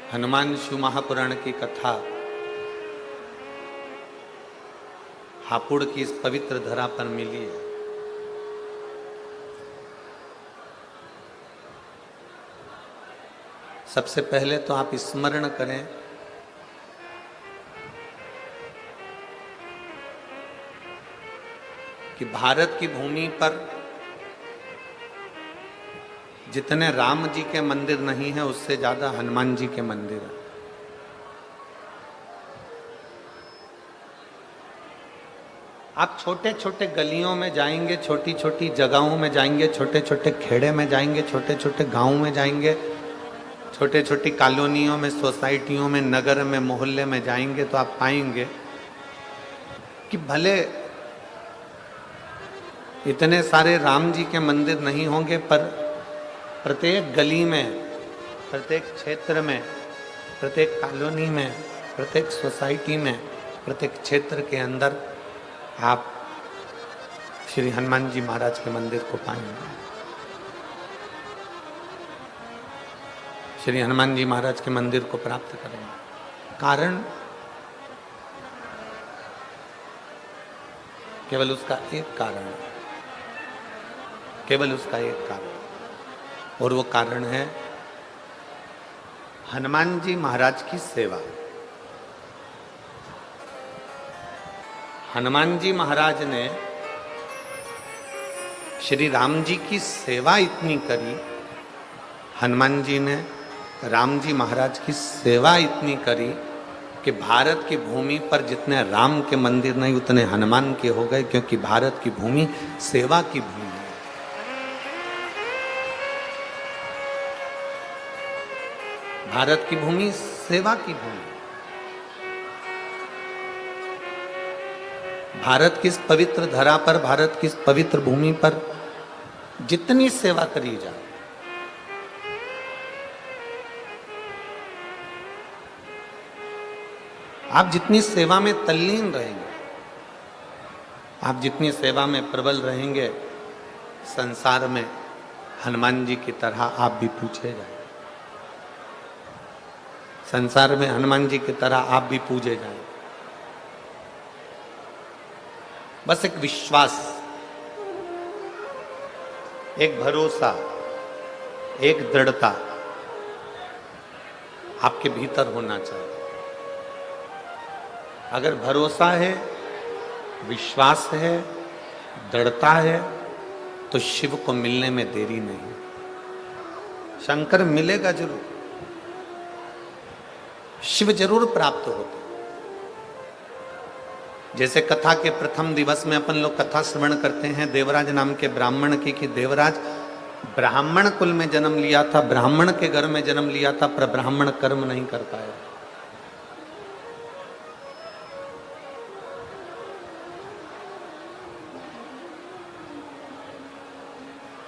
हनुमान शिव महापुराण की कथा हापुड़ की इस पवित्र धरा पर मिली है। सबसे पहले तो आप स्मरण करें कि भारत की भूमि पर जितने राम जी के मंदिर नहीं है उससे ज्यादा हनुमान जी के मंदिर है। आप छोटे छोटे गलियों में जाएंगे, छोटी छोटी जगहों में जाएंगे, छोटे छोटे खेड़े में जाएंगे, छोटे छोटे गांवों में जाएंगे, छोटे छोटी कॉलोनियों में, सोसाइटियों में, नगर में, मोहल्ले में जाएंगे तो आप पाएंगे कि भले इतने सारे राम जी के मंदिर नहीं होंगे पर प्रत्येक गली में, प्रत्येक क्षेत्र में, प्रत्येक कॉलोनी में, प्रत्येक सोसाइटी में, प्रत्येक क्षेत्र के अंदर आप श्री हनुमान जी महाराज के मंदिर को पाएंगे। श्री हनुमान जी महाराज के मंदिर को प्राप्त करेंगे। कारण केवल उसका एक कारण है, केवल उसका एक कारण, और वो कारण है हनुमान जी महाराज की सेवा। हनुमान जी महाराज ने श्री राम जी की सेवा इतनी करी, हनुमान जी ने राम जी महाराज की सेवा इतनी करी कि भारत की भूमि पर जितने राम के मंदिर नहीं उतने हनुमान के हो गए, क्योंकि भारत की भूमि सेवा की भूमि है। भारत की भूमि सेवा की भूमि। भारत की इस पवित्र धरा पर, भारत की इस पवित्र भूमि पर जितनी सेवा करी जाए, आप जितनी सेवा में तल्लीन रहेंगे, आप जितनी सेवा में प्रबल रहेंगे, संसार में हनुमान जी की तरह आप भी पूछे जाए। संसार में हनुमान जी की तरह आप भी पूजे जाएं। बस एक विश्वास, एक भरोसा, एक दृढ़ता आपके भीतर होना चाहिए। अगर भरोसा है, विश्वास है, दृढ़ता है तो शिव को मिलने में देरी नहीं। शंकर मिलेगा जरूर, शिव जरूर प्राप्त होते। जैसे कथा के प्रथम दिवस में अपन लोग कथा श्रवण करते हैं देवराज नाम के ब्राह्मण की, कि देवराज ब्राह्मण कुल में जन्म लिया था, ब्राह्मण के घर में जन्म लिया था, पर ब्राह्मण कर्म नहीं कर पाया।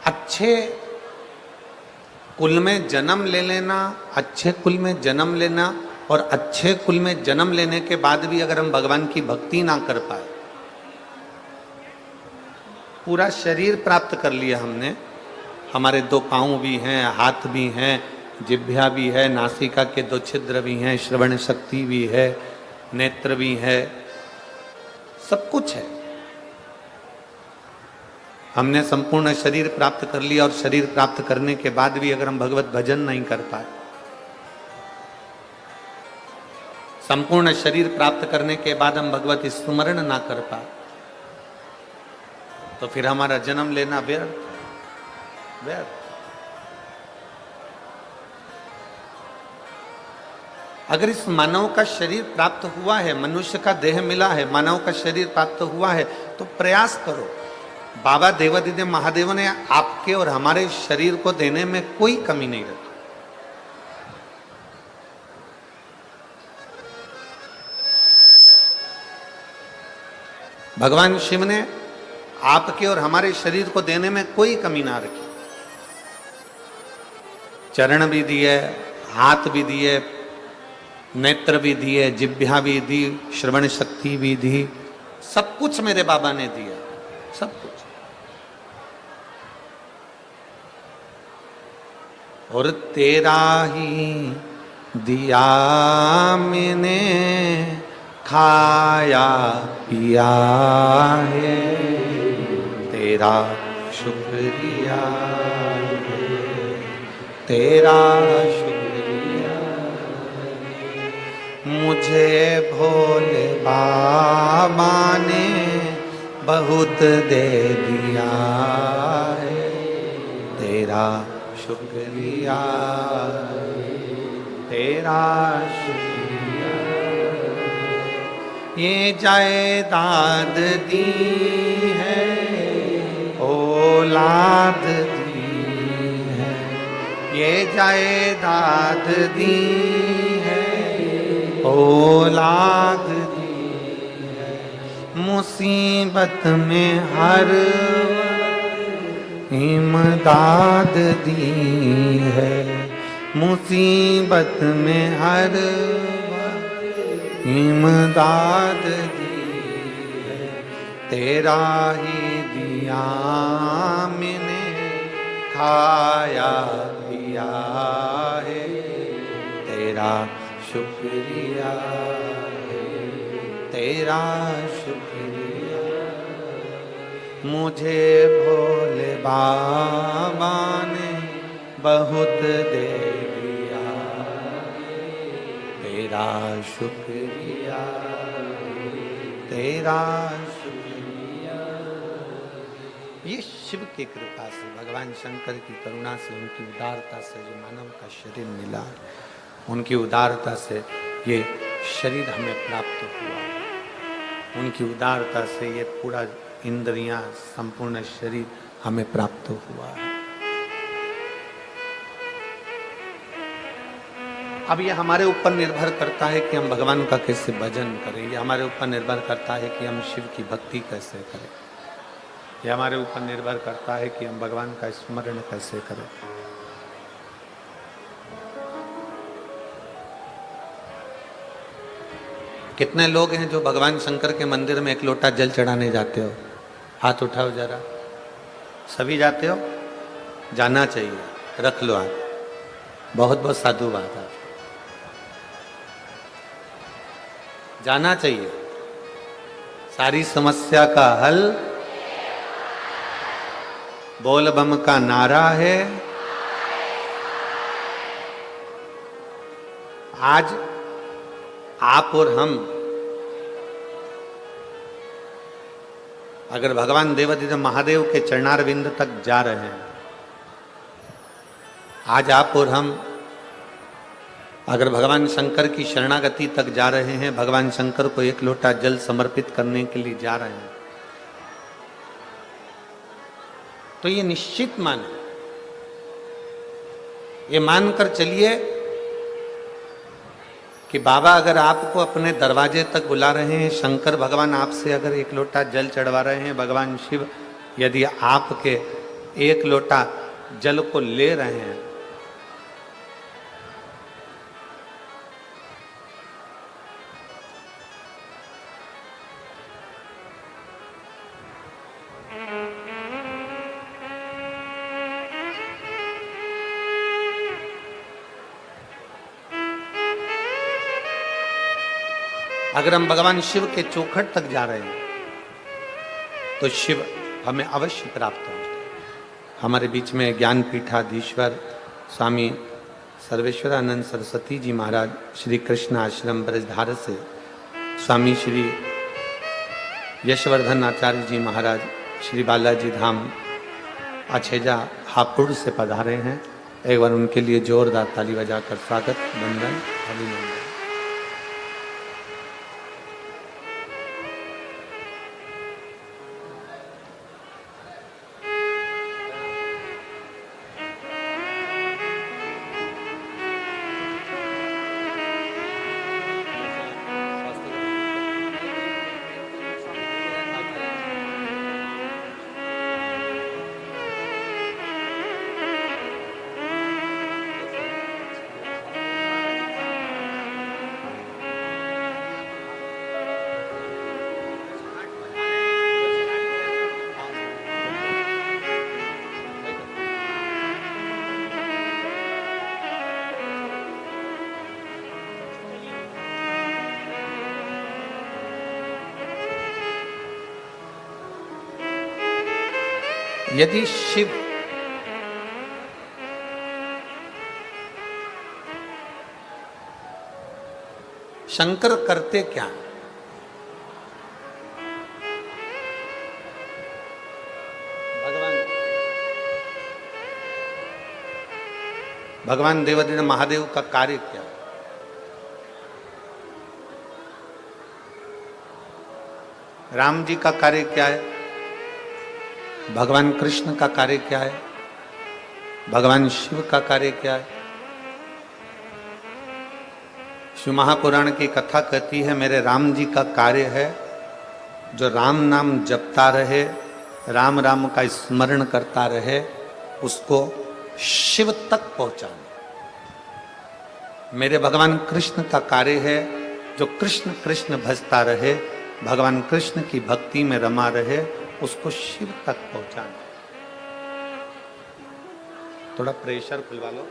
अच्छे कुल में जन्म ले लेना, अच्छे कुल में जन्म लेना, और अच्छे कुल में जन्म लेने के बाद भी अगर हम भगवान की भक्ति ना कर पाए, पूरा शरीर प्राप्त कर लिया हमने, हमारे 2 पांव भी हैं, हाथ भी हैं, जिह्वा भी है, नासिका के 2 छिद्र भी हैं, श्रवण शक्ति भी है, नेत्र भी है, सब कुछ है। हमने संपूर्ण शरीर प्राप्त कर लिया, और शरीर प्राप्त करने के बाद भी अगर हम भगवत भजन नहीं कर पाए, संपूर्ण शरीर प्राप्त करने के बाद हम भगवत स्मरण ना कर पाए, तो फिर हमारा जन्म लेना व्यर्थ व्यर्थ। अगर इस मानव का शरीर प्राप्त हुआ है, मनुष्य का देह मिला है, मानव का शरीर प्राप्त हुआ है, तो प्रयास करो। बाबा देवादिदेव महादेव ने आपके और हमारे शरीर को देने में कोई कमी नहीं रखी। भगवान शिव ने आपके और हमारे शरीर को देने में कोई कमी ना रखी। चरण भी दिए, हाथ भी दिए, नेत्र भी दिए, जिह्वा भी दी, श्रवण शक्ति भी दी, सब कुछ मेरे बाबा ने दिया, सब कुछ। और तेरा ही दिया मैंने खाया पिया है, तेरा शुक्रिया है, तेरा शुक्रिया। मुझे भोले बाबा ने बहुत दे दिया है, तेरा शुक्रिया, तेरा शुक्रिया। ये जायदाद दी है, औलाद दी है, ये जायदाद दी है, औलाद दी है। मुसीबत में हर इमदाद दी है, मुसीबत में हर इमदाद दी है, तेरा ही दिया मैंने खाया पिया है, तेरा शुक्रिया है, तेरा शुक्रिया। मुझे भोले बाबा ने बहुत दे दिया, तेरा शुक्रिया, तेरा शुक्रिया। ये शिव की कृपा से, भगवान शंकर की करुणा से, उनकी उदारता से जो मानव का शरीर मिला, उनकी उदारता से ये शरीर हमें प्राप्त हुआ, उनकी उदारता से ये पूरा इंद्रियां, संपूर्ण शरीर हमें प्राप्त हुआ है। अब ये हमारे ऊपर निर्भर करता है कि हम भगवान का कैसे भजन करें, ये हमारे ऊपर निर्भर करता है कि हम शिव की भक्ति कैसे करें, ये हमारे ऊपर निर्भर करता है कि हम भगवान का स्मरण कैसे करें। कितने लोग हैं जो भगवान शंकर के मंदिर में एक लोटा जल चढ़ाने जाते हो? हाथ उठाओ जरा। सभी जाते हो? जाना चाहिए, रख लो हाथ। बहुत बहुत साधु बात है, जाना चाहिए। सारी समस्या का हल बोल बम का नारा है। आज आप और हम अगर भगवान देवाधिदेव महादेव के चरणारविंद तक जा रहे हैं, आज आप और हम अगर भगवान शंकर की शरणागति तक जा रहे हैं, भगवान शंकर को एक लोटा जल समर्पित करने के लिए जा रहे हैं, तो ये निश्चित माने, ये मानकर चलिए कि बाबा अगर आपको अपने दरवाजे तक बुला रहे हैं, शंकर भगवान आपसे अगर एक लोटा जल चढ़वा रहे हैं, भगवान शिव यदि आपके एक लोटा जल को ले रहे हैं, अगर हम भगवान शिव के चौखट तक जा रहे हैं तो शिव हमें अवश्य प्राप्त हो। हमारे बीच में ज्ञान पीठाधीश्वर स्वामी सर्वेश्वरानंद सरस्वती जी महाराज, श्री कृष्ण आश्रम ब्रजधार से स्वामी श्री यशवर्धन आचार्य जी महाराज, श्री बालाजी धाम अछेजा हापुड़ से पधारे हैं। एक बार उनके लिए जोरदार ताली बजाकर स्वागत, वंदन, अभिनंदन। यदि शिव शंकर करते क्या? भगवान देवादिदेव महादेव का कार्य क्या? राम जी का कार्य क्या है? भगवान कृष्ण का कार्य क्या है? भगवान शिव का कार्य क्या है? शिव महापुराण की कथा कहती है मेरे राम जी का कार्य है जो राम नाम जपता रहे, राम राम का स्मरण करता रहे, उसको शिव तक पहुंचाना। मेरे भगवान कृष्ण का कार्य है जो कृष्ण कृष्ण भजता रहे, भगवान कृष्ण की भक्ति में रमा रहे, उसको शिव तक पहुंचाना। थोड़ा प्रेशर खुलवा लो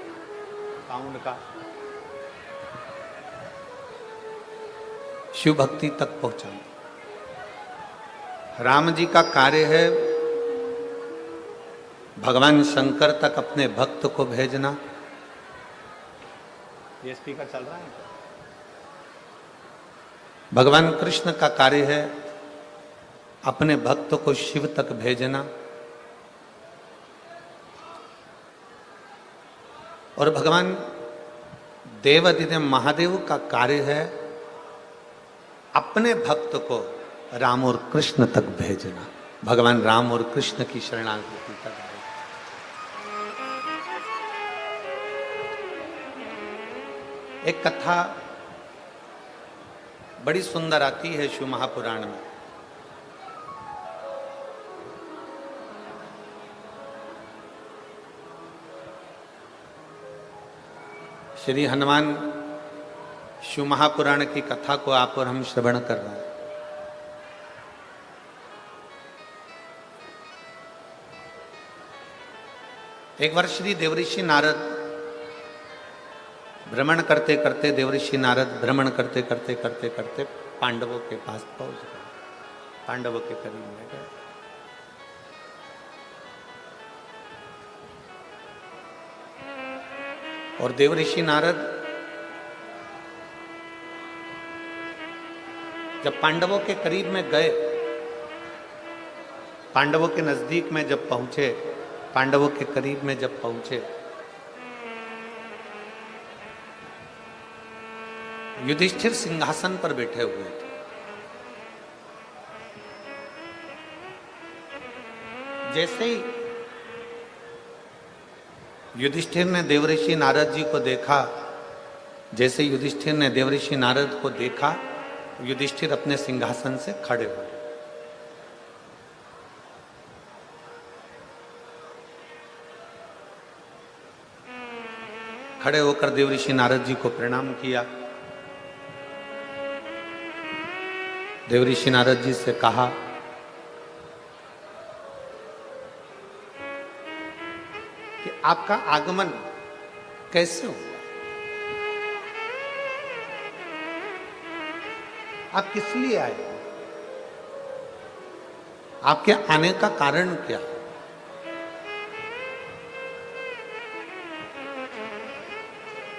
साउंड का। शिव भक्ति तक पहुंचाना। राम जी का कार्य है भगवान शंकर तक अपने भक्त को भेजना। ये स्पीकर चल रहा है क्या? भगवान कृष्ण का कार्य है अपने भक्त को शिव तक भेजना। और भगवान देवादिदेव महादेव का कार्य है अपने भक्त को राम और कृष्ण तक भेजना। भगवान राम और कृष्ण की शरणागति तक भेजना। एक कथा बड़ी सुंदर आती है शिव महापुराण में। श्री हनुमान शिव महापुराण की कथा को आप और हम श्रवण कर रहे हैं। एक बार श्री देवऋषि नारद भ्रमण करते करते भ्रमण करते करते करते करते पांडवों के पास पहुंच गए, पांडवों के करीब में गए। और देवऋषि नारद जब पांडवों के करीब में गए, पांडवों के नजदीक में जब पहुंचे, पांडवों के करीब में जब पहुंचे, युधिष्ठिर सिंहासन पर बैठे हुए थे। जैसे ही युधिष्ठिर ने देवऋषि नारद जी को देखा, जैसे युधिष्ठिर ने देवऋषि नारद को देखा, युधिष्ठिर अपने सिंहासन से खड़े हुए। खड़े होकर देवऋषि नारद जी को प्रणाम किया। देवऋषि नारद जी से कहा कि आपका आगमन कैसे हुआ? आप किस लिए आए? आपके आने का कारण क्या?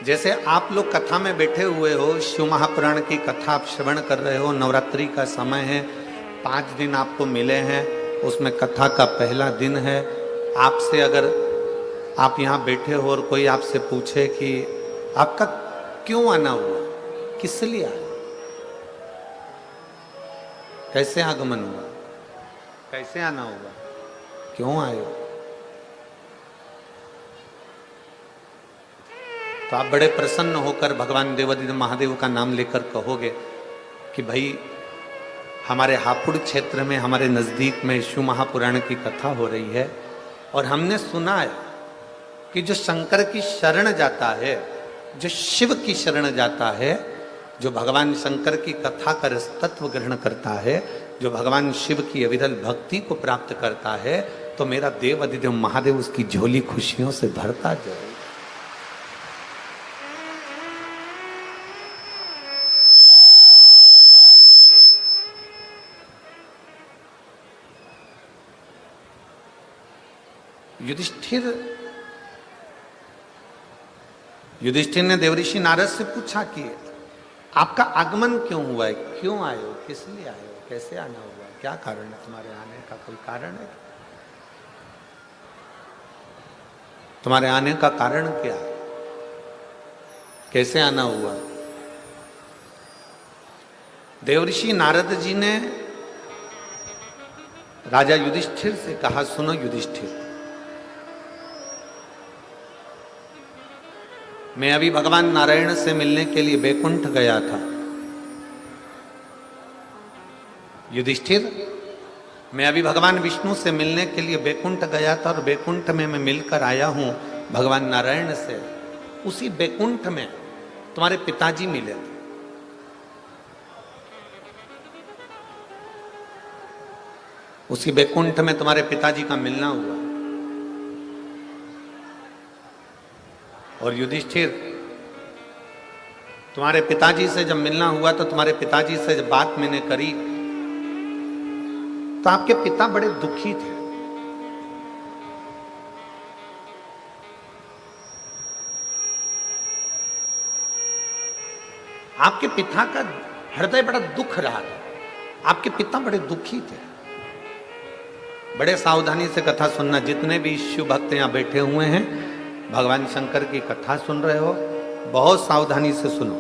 जैसे आप लोग कथा में बैठे हुए हो, शिव महापुराण की कथा आप श्रवण कर रहे हो, नवरात्रि का समय है, 5 दिन आपको मिले हैं, उसमें कथा का पहला दिन है। आपसे अगर आप यहाँ बैठे हो और कोई आपसे पूछे कि आपका क्यों आना हुआ, किस लिए आए, कैसे आगमन हुआ, कैसे आना हुआ, क्यों आए हो, तो आप बड़े प्रसन्न होकर भगवान देवादिदेव महादेव का नाम लेकर कहोगे कि भाई हमारे हापुड़ क्षेत्र में, हमारे नज़दीक में शिव महापुराण की कथा हो रही है और हमने सुना है कि जो शंकर की शरण जाता है, जो शिव की शरण जाता है, जो भगवान शंकर की कथा का तत्व ग्रहण करता है, जो भगवान शिव की अविरल भक्ति को प्राप्त करता है, तो मेरा देवादिदेव महादेव उसकी झोली खुशियों से भरता जाए। युधिष्ठिर ने देवऋषि नारद से पूछा कि आपका आगमन क्यों हुआ है, क्यों आए हो, किस लिए आए हो, कैसे आना हुआ, क्या कारण है तुम्हारे आने का, कोई कारण है, तुम्हारे आने का कारण क्या है, कैसे आना हुआ। देवऋषि नारद जी ने राजा युधिष्ठिर से कहा, सुनो युधिष्ठिर, मैं अभी भगवान नारायण से मिलने के लिए बैकुंठ गया था। युधिष्ठिर, मैं अभी भगवान विष्णु से मिलने के लिए बैकुंठ गया था और बैकुंठ में मैं मिलकर आया हूं भगवान नारायण से। उसी बैकुंठ में तुम्हारे पिताजी मिले थे। उसी बैकुंठ में तुम्हारे पिताजी का मिलना हुआ। और युधिष्ठिर, तुम्हारे पिताजी से जब मिलना हुआ तो तुम्हारे पिताजी से जब बात मैंने करी तो आपके पिता बड़े दुखी थे। आपके पिता का हृदय बड़ा दुख रहा था। आपके पिता बड़े दुखी थे। बड़े सावधानी से कथा सुनना। जितने भी शिव भक्त यहां बैठे हुए हैं, भगवान शंकर की कथा सुन रहे हो, बहुत सावधानी से सुनो।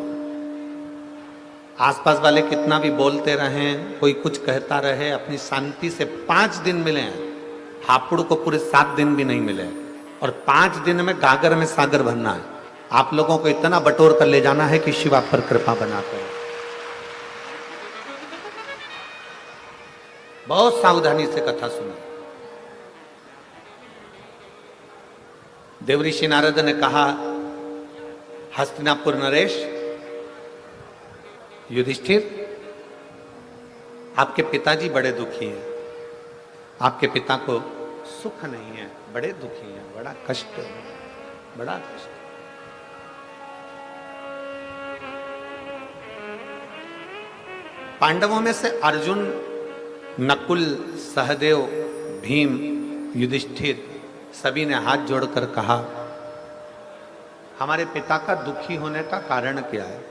आसपास वाले कितना भी बोलते रहें, कोई कुछ कहता रहे, अपनी शांति से 5 दिन मिले हैं। हापुड़ को पूरे 7 दिन भी नहीं मिले और 5 दिन में गागर में सागर भरना है। आप लोगों को इतना बटोर कर ले जाना है कि शिव आप पर कृपा बनाते हैं। बहुत सावधानी से कथा सुना। देवऋषि नारद ने कहा, हस्तिनापुर नरेश, युधिष्ठिर, आपके पिताजी बड़े दुखी हैं। आपके पिता को सुख नहीं है, बड़े दुखी हैं, बड़ा कष्ट है, बड़ा कष्ट। पांडवों में से अर्जुन, नकुल, सहदेव, भीम, युधिष्ठिर सभी ने हाथ जोड़कर कहा, हमारे पिता का दुखी होने का कारण क्या है?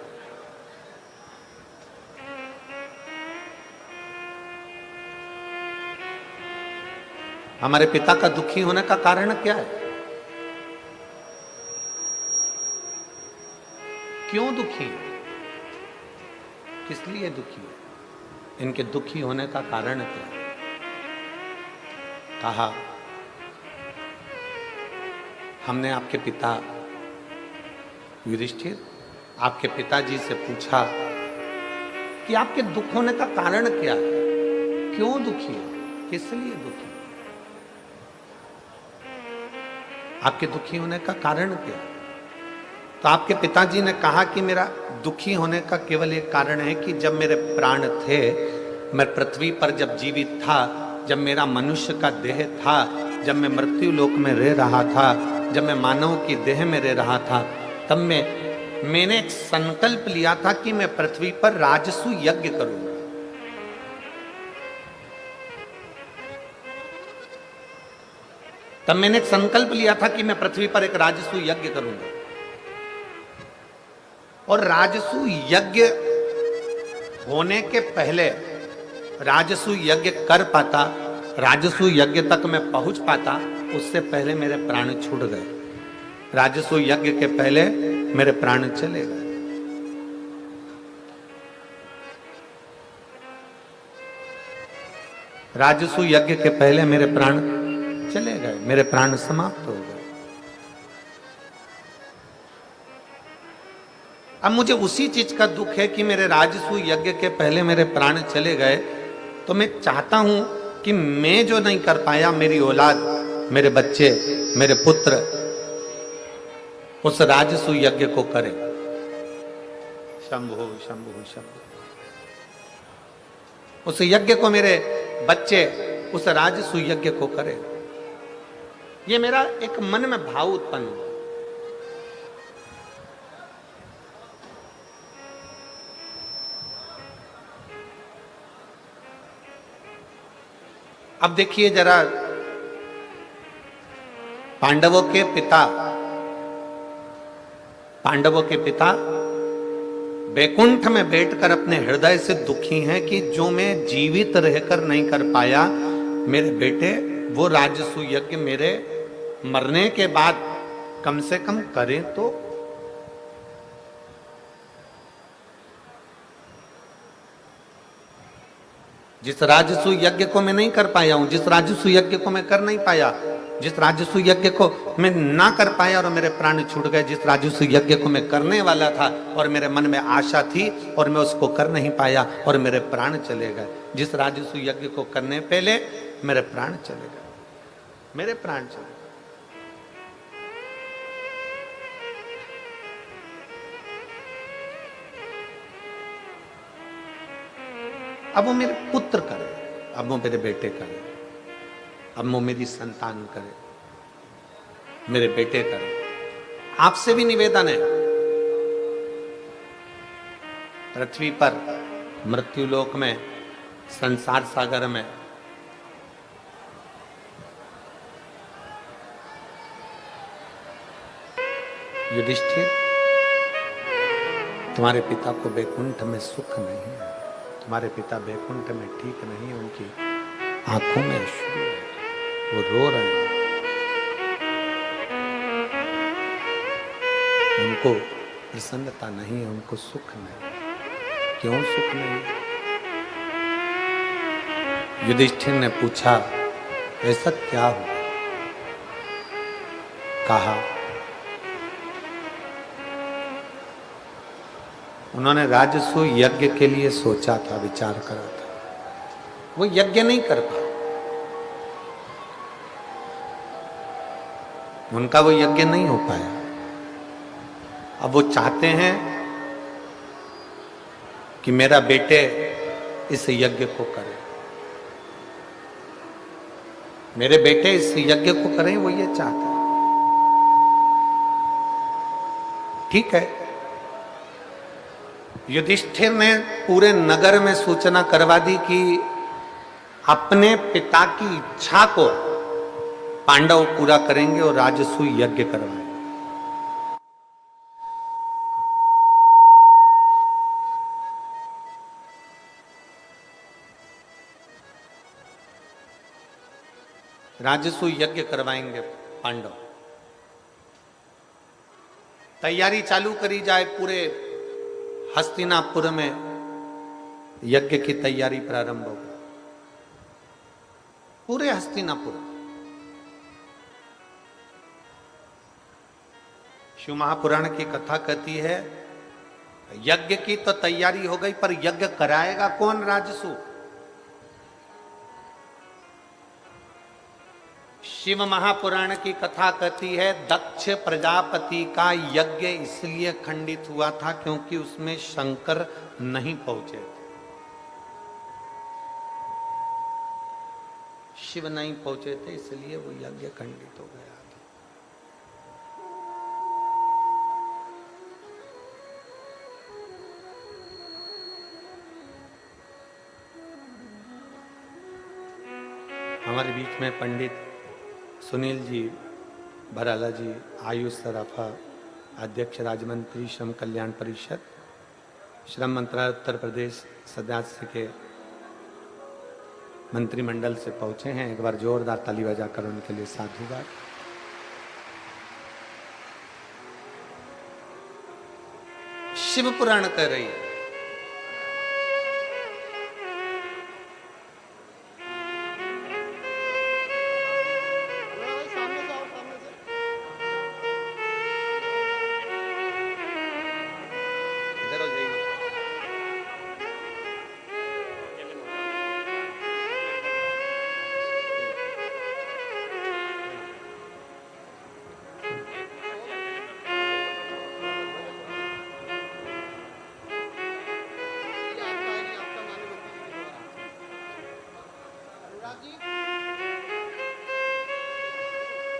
हमारे पिता का दुखी होने का कारण क्या है? क्यों दुखी है? किस लिए दुखी है? इनके दुखी होने का कारण क्या है? कहा, हमने आपके पिता युधिष्ठिर, आपके पिताजी से पूछा कि आपके दुख होने का कारण क्या है? क्यों दुखी है? किस लिए दुखी है? आपके दुखी होने का कारण क्या है? तो आपके पिताजी ने कहा कि मेरा दुखी होने का केवल एक कारण है कि जब मेरे प्राण थे, मैं पृथ्वी पर जब जीवित था, जब मेरा मनुष्य का देह था, जब मैं मृत्यु लोक में रह रहा था, जब मैं मानव की देह में रह रहा था, तब मैंने एक संकल्प लिया था कि मैं पृथ्वी पर राजसु यज्ञ करूंगा। तब मैंने एक संकल्प लिया था कि मैं पृथ्वी पर एक राजसु यज्ञ करूंगा। और राजसु यज्ञ होने के पहले, राजसु यज्ञ कर पाता, राजसु यज्ञ तक मैं पहुंच पाता, उससे पहले मेरे प्राण छूट गए। राजसु यज्ञ के पहले मेरे प्राण चले गए। राजसु यज्ञ के पहले मेरे प्राण चले गए, मेरे प्राण समाप्त हो गए। अब मुझे उसी चीज का दुख है कि मेरे राजसु यज्ञ के पहले मेरे प्राण चले गए, तो मैं चाहता हूं कि मैं जो नहीं कर पाया, मेरी औलाद, मेरे बच्चे, मेरे पुत्र उस राजसु यज्ञ को करें। शंभो शंभो शंभो। उस यज्ञ को मेरे बच्चे उस राजसु यज्ञ को करें। ये मेरा एक मन में भाव उत्पन्न हुआ। अब देखिए जरा, पांडवों के पिता बैकुंठ में बैठकर अपने हृदय से दुखी हैं कि जो मैं जीवित रहकर नहीं कर पाया, मेरे बेटे वो राजसूय यज्ञ मेरे मरने के बाद कम से कम करें तो। जिस राजसूय यज्ञ को मैं नहीं कर पाया हूं, जिस राजसूय यज्ञ को मैं कर नहीं पाया, जिस राजसूय यज्ञ को मैं ना कर पाया और मेरे प्राण छूट गए, जिस राजसूय यज्ञ को मैं करने वाला था और मेरे मन में आशा थी और मैं उसको कर नहीं पाया और मेरे प्राण चले गए, जिस राजसूय यज्ञ को करने पहले मेरे प्राण चले गए, मेरे प्राण चले गए। अब वो मेरे पुत्र करे, अब वो मेरे बेटे करे, अब वो मेरी संतान करे, मेरे बेटे करे। आपसे भी निवेदन है, पृथ्वी पर, मृत्युलोक में, संसार सागर में युधिष्ठिर, तुम्हारे पिता को बैकुंठ में सुख नहीं है, तुम्हारे पिता बैकुंठ में ठीक नहीं, उनकी आंखों में अश्रु है, वो रो रहे हैं, उनको प्रसन्नता नहीं है, उनको सुख नहीं। क्यों सुख नहीं? युधिष्ठिर ने पूछा ऐसा क्या हुआ? कहा, उन्होंने राजसूय यज्ञ के लिए सोचा था, विचार करा था, वो यज्ञ नहीं कर पाए, उनका वो यज्ञ नहीं हो पाया। अब वो चाहते हैं कि मेरा बेटे इस यज्ञ को करे, मेरे बेटे इस यज्ञ को करें, वो ये चाहते हैं। ठीक है, युधिष्ठिर ने पूरे नगर में सूचना करवा दी कि अपने पिता की इच्छा को पांडव पूरा करेंगे और राजसूय यज्ञ करवाएंगे। राजसूय यज्ञ करवाएंगे पांडव। तैयारी चालू करी जाए, पूरे हस्तिनापुर में यज्ञ की तैयारी प्रारंभ हो गई, पूरे हस्तिनापुर। शिव महापुराण की कथा कहती है यज्ञ की तो तैयारी हो गई, पर यज्ञ कराएगा कौन? राजसू। शिव महापुराण की कथा कहती है दक्ष प्रजापति का यज्ञ इसलिए खंडित हुआ था क्योंकि उसमें शंकर नहीं पहुंचे थे, शिव नहीं पहुंचे थे, इसलिए वो यज्ञ खंडित हो गया था। हमारे बीच में पंडित सुनील जी भराला जी, आयुष सराफा, अध्यक्ष राज्यमंत्री श्रम कल्याण परिषद, श्रम मंत्रालय उत्तर प्रदेश सदस्य के मंत्रिमंडल से पहुंचे हैं। एक बार जोरदार ताली बजाकर उनके लिए साधुवाद। शिव पुराण कह रही है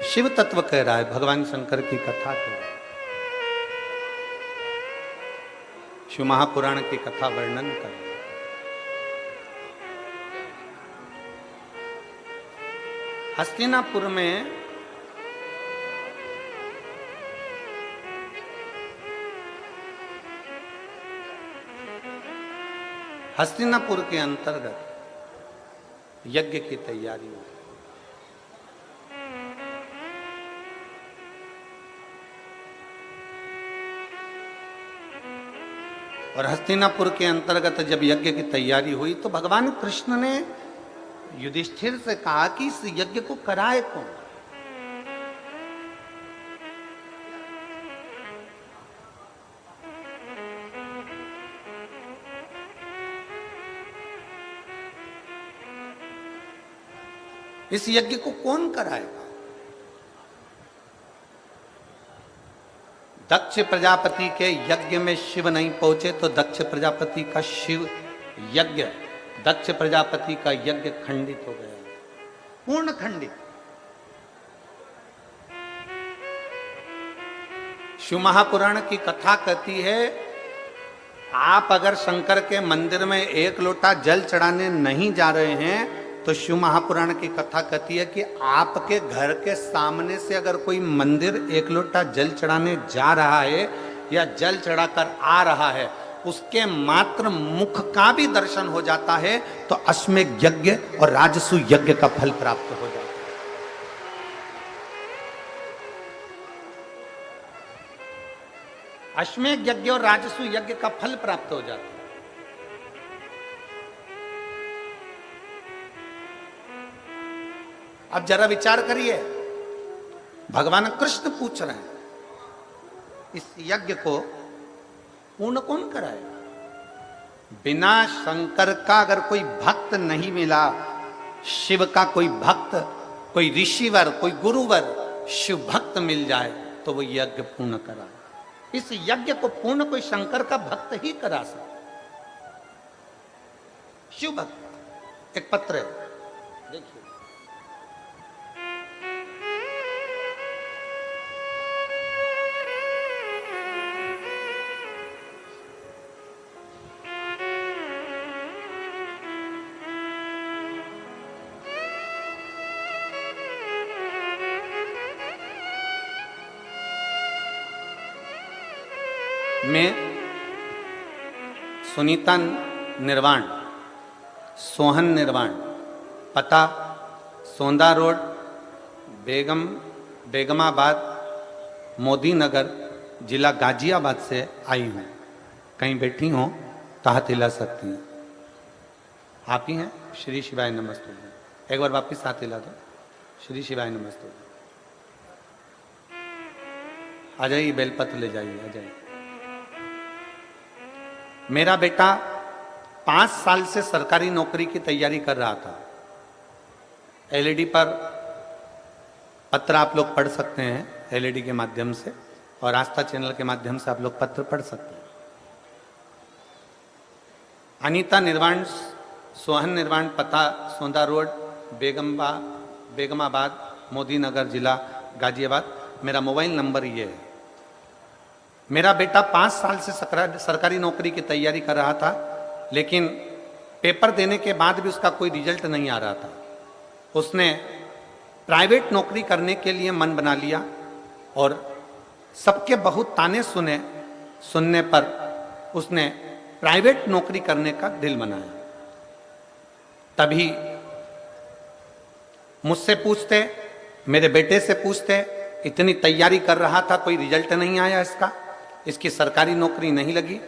शिव तत्व कह रहा है, भगवान शंकर की कथा कह रहा है, शिव महापुराण की कथा वर्णन कर रहा है। हस्तिनापुर में हस्तिनापुर के अंतर्गत यज्ञ की तैयारी हुई। और हस्तिनापुर के अंतर्गत जब यज्ञ की तैयारी हुई तो भगवान कृष्ण ने युधिष्ठिर से कहा कि इस यज्ञ को कराए कौन। इस यज्ञ को कौन कराएगा? दक्ष प्रजापति के यज्ञ में शिव नहीं पहुंचे तो दक्ष प्रजापति का शिव यज्ञ, दक्ष प्रजापति का यज्ञ खंडित हो गया, पूर्ण खंडित। शिव महापुराण की कथा कहती है, आप अगर शंकर के मंदिर में एक लोटा जल चढ़ाने नहीं जा रहे हैं तो शिव महापुराण की कथा कहती है कि आपके घर के सामने से अगर कोई मंदिर एक लोटा जल चढ़ाने जा रहा है या जल चढ़ाकर आ रहा है, उसके मात्र मुख का भी दर्शन हो जाता है तो अश्वमेध यज्ञ और राजसु यज्ञ का फल प्राप्त हो जाता है। अश्वमेध यज्ञ और राजसु यज्ञ का फल प्राप्त हो जाता है। अब जरा विचार करिए, भगवान कृष्ण पूछ रहे हैं इस यज्ञ को पूर्ण कौन कराएगा? बिना शंकर का अगर कोई भक्त नहीं मिला, शिव का कोई भक्त, कोई ऋषिवर, कोई गुरुवर, शिव भक्त मिल जाए तो वो यज्ञ पूर्ण कराए। इस यज्ञ को पूर्ण कोई शंकर का भक्त ही करा सकता, शिव भक्त। एक पत्र है, देखिए, मैं सुनीता निर्वाण, सोहन निर्वाण, पता सोंदा रोड, बेगमाबाद, मोदी नगर, जिला गाजियाबाद से आई हूँ। कहीं बैठी हो तो हाथ हिला सकती हैं। आप ही हैं? श्री शिवाय नमस्तुभ्यम। एक बार वापिस हाथ हिला दो। श्री शिवाय नमस्तुभ्यम। आ जाइए, बेलपत्र ले जाइए, आ जाइए। मेरा बेटा 5 साल से सरकारी नौकरी की तैयारी कर रहा था। एलईडी पर पत्र आप लोग पढ़ सकते हैं, एलईडी के माध्यम से, और आस्था चैनल के माध्यम से आप लोग पत्र पढ़ सकते हैं। अनीता निर्वाण, सोहन निर्वाण, पता सोंदा रोड, बेगमाबाद, मोदी नगर, जिला गाजियाबाद। मेरा मोबाइल नंबर ये है। मेरा बेटा 5 साल से सरकारी नौकरी की तैयारी कर रहा था, लेकिन पेपर देने के बाद भी उसका कोई रिजल्ट नहीं आ रहा था। उसने प्राइवेट नौकरी करने के लिए मन बना लिया और सबके बहुत ताने सुनने पर उसने प्राइवेट नौकरी करने का दिल बनाया। तभी मुझसे पूछते, मेरे बेटे से पूछते, इतनी तैयारी कर रहा था, कोई रिजल्ट नहीं आया इसकी सरकारी नौकरी नहीं लगी।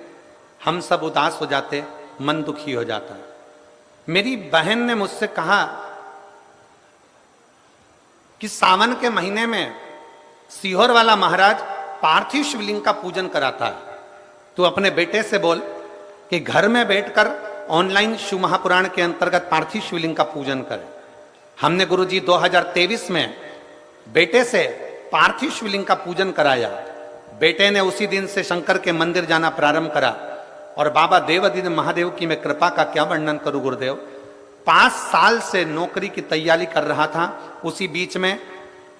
हम सब उदास हो जाते, मन दुखी हो जाता। मेरी बहन ने मुझसे कहा कि सावन के महीने में सीहोर वाला महाराज पार्थिव शिवलिंग का पूजन कराता है, तू अपने बेटे से बोल कि घर में बैठकर ऑनलाइन शिव महापुराण के अंतर्गत पार्थिव शिवलिंग का पूजन करे। हमने गुरुजी 2023 में बेटे से पार्थिव शिवलिंग का पूजन कराया। बेटे ने उसी दिन से शंकर के मंदिर जाना प्रारंभ करा और बाबा देवादिदेव महादेव की मैं कृपा का क्या वर्णन करूं गुरुदेव। 5 साल से नौकरी की तैयारी कर रहा था। उसी बीच में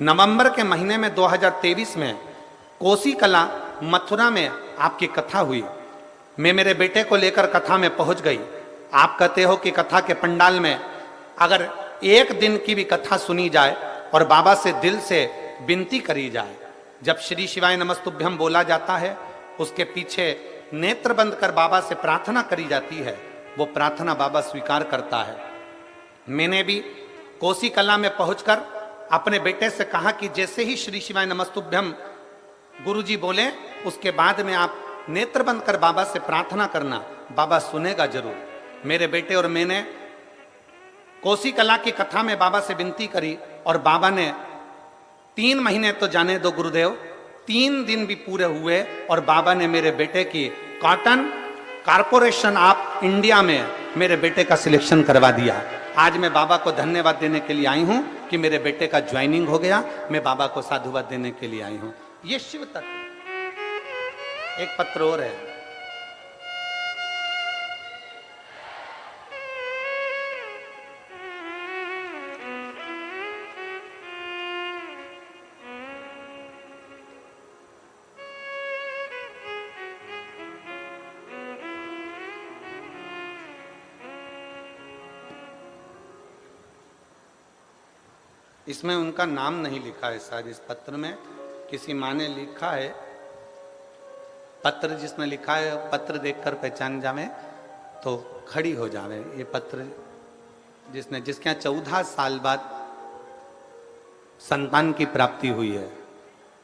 नवंबर के महीने में 2023 में कोसी कला मथुरा में आपकी कथा हुई। मैं मेरे बेटे को लेकर कथा में पहुंच गई। आप कहते हो कि कथा के पंडाल में अगर एक दिन की भी कथा सुनी जाए और बाबा से दिल से विनती करी जाए, जब श्री शिवाय नमस्तुभ्यम बोला जाता है, उसके पीछे नेत्र बंद कर बाबा से प्रार्थना करी जाती है, वो प्रार्थना बाबा स्वीकार करता है। मैंने भी कोसी कला में पहुंचकर अपने बेटे से कहा कि जैसे ही श्री शिवाय नमस्तुभ्यम गुरुजी बोले, उसके बाद में आप नेत्र बंद कर बाबा से प्रार्थना करना, बाबा सुनेगा जरूर। मेरे बेटे और मैंने कोसी कला की कथा में बाबा से विनती करी और बाबा ने 3 महीने तो जाने दो गुरुदेव, 3 दिन भी पूरे हुए और बाबा ने मेरे बेटे की कॉटन कारपोरेशन ऑफ इंडिया में मेरे बेटे का सिलेक्शन करवा दिया। आज मैं बाबा को धन्यवाद देने के लिए आई हूं कि मेरे बेटे का ज्वाइनिंग हो गया। मैं बाबा को साधुवाद देने के लिए आई हूं। ये शिव तत्व। एक पत्र और है, इसमें उनका नाम नहीं लिखा है शायद इस पत्र में, किसी माँ ने लिखा है। पत्र जिसने लिखा है, पत्र देखकर पहचान जावे तो खड़ी हो जावे। ये पत्र जिसके यहाँ 14 साल बाद संतान की प्राप्ति हुई है,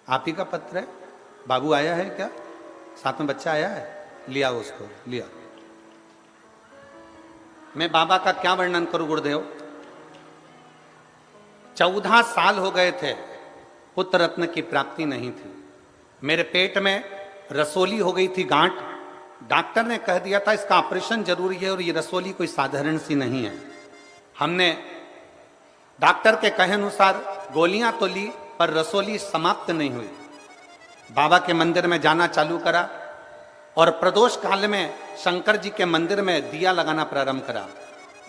आप ही का पत्र है। बाबू आया है क्या? साथ में बच्चा आया है? लिया उसको, लिया। मैं बाबा का क्या वर्णन करूं गुरुदेव। 14 साल हो गए थे, पुत्र रत्न की प्राप्ति नहीं थी। मेरे पेट में रसोली हो गई थी, गांठ। डॉक्टर ने कह दिया था इसका ऑपरेशन जरूरी है और ये रसोली कोई साधारण सी नहीं है। हमने डॉक्टर के कहे अनुसार गोलियां तो ली पर रसोली समाप्त नहीं हुई। बाबा के मंदिर में जाना चालू करा और प्रदोष काल में शंकर जी के मंदिर में दिया लगाना प्रारंभ करा।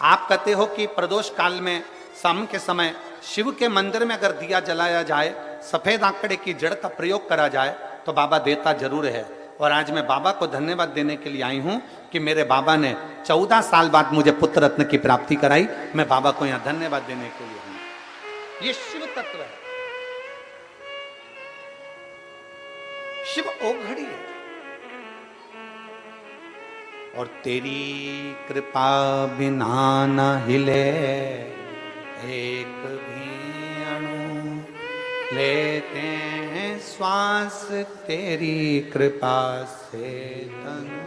आप कहते हो कि प्रदोष काल में शाम के समय शिव के मंदिर में अगर दिया जलाया जाए, सफेद आंकड़े की जड़ का प्रयोग करा जाए तो बाबा देता जरूर है। और आज मैं बाबा को धन्यवाद देने के लिए आई हूं कि मेरे बाबा ने 14 साल बाद मुझे पुत्र रत्न की प्राप्ति कराई। मैं बाबा को यहां धन्यवाद देने के लिए हूं। ये शिव तत्व है, शिव ओघड़ी है। और तेरी कृपा बिना न हिले एक भी अणु, लेते हैं श्वास तेरी कृपा से तनु।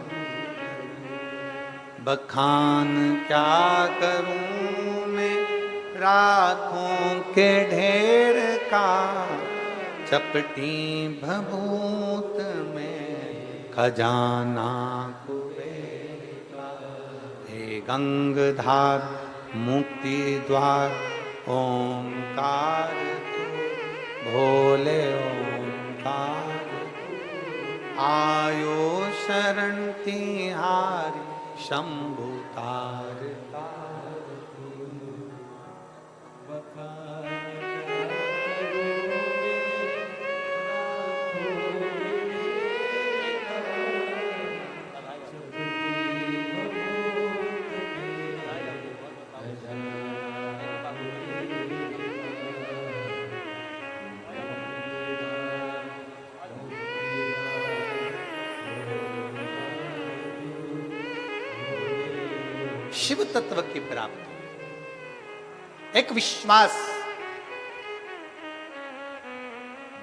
बखान क्या करूं मैं राखों के ढेर का, चपटी भभूत में खजाना कुबेर का। हे गंगधार मुक्ति द्वार ओंकार तू, भोले ओंकार तू। आयो शरण तिहारी शंभु तार तार तू। शिव तत्व की प्राप्ति, एक विश्वास।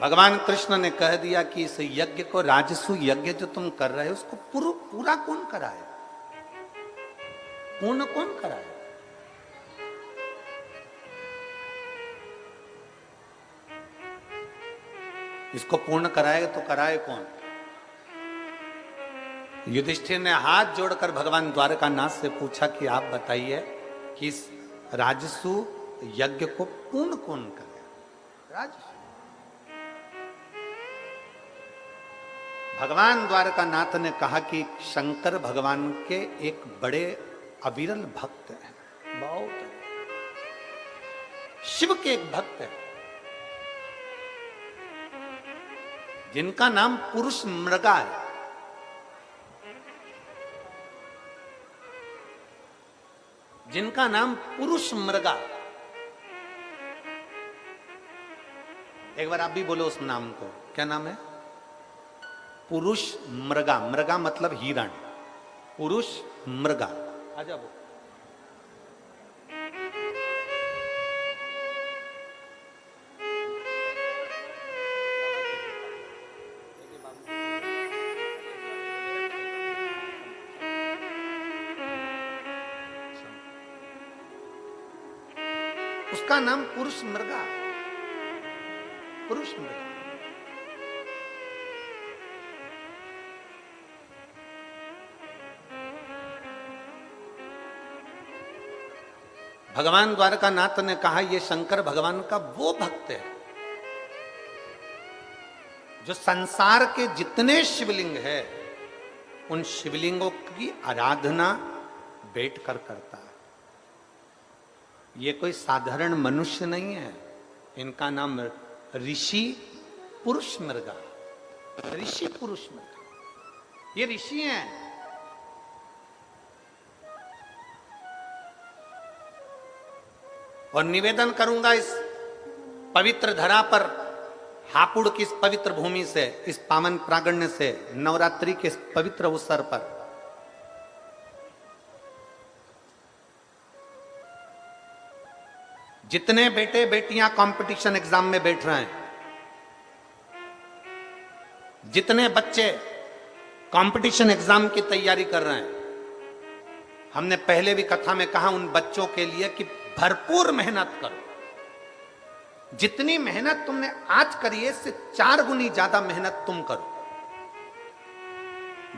भगवान कृष्ण ने कह दिया कि इस यज्ञ को, राजसु यज्ञ जो तुम कर रहे हो, उसको पूरा कौन कराए, पूर्ण कौन कराए। इसको पूर्ण कराएगा तो कराए कौन। युधिष्ठिर ने हाथ जोड़कर भगवान द्वारकानाथ से पूछा कि आप बताइए कि इस राजसु यज्ञ को पूर्ण कौन करे। राजसु भगवान द्वारकानाथ ने कहा कि शंकर भगवान के एक बड़े अविरल भक्त हैं, बहुत शिव के एक भक्त है जिनका नाम पुरुष मृगा है। जिनका नाम पुरुष मृगा। एक बार आप भी बोलो उस नाम को, क्या नाम है? पुरुष मृगा। मृगा मतलब हिरण, पुरुष मृगा। आजा वो। उसका नाम पुरुष मृगा, पुरुष मृगा। भगवान द्वारकानाथ ने कहा ये शंकर भगवान का वो भक्त है जो संसार के जितने शिवलिंग है उन शिवलिंगों की आराधना बैठकर करता है। ये कोई साधारण मनुष्य नहीं है। इनका नाम ऋषि पुरुष मृगा, ऋषि पुरुष मृगा, ये ऋषि हैं। और निवेदन करूंगा इस पवित्र धरा पर, हापुड़ की इस पवित्र भूमि से, इस पावन प्रांगण्य से, नवरात्रि के इस पवित्र अवसर पर जितने बेटे बेटियां कंपटीशन एग्जाम में बैठ रहे हैं, जितने बच्चे कंपटीशन एग्जाम की तैयारी कर रहे हैं, हमने पहले भी कथा में कहा उन बच्चों के लिए कि भरपूर मेहनत करो। जितनी मेहनत तुमने आज करी है इससे 4 गुनी ज्यादा मेहनत तुम करो।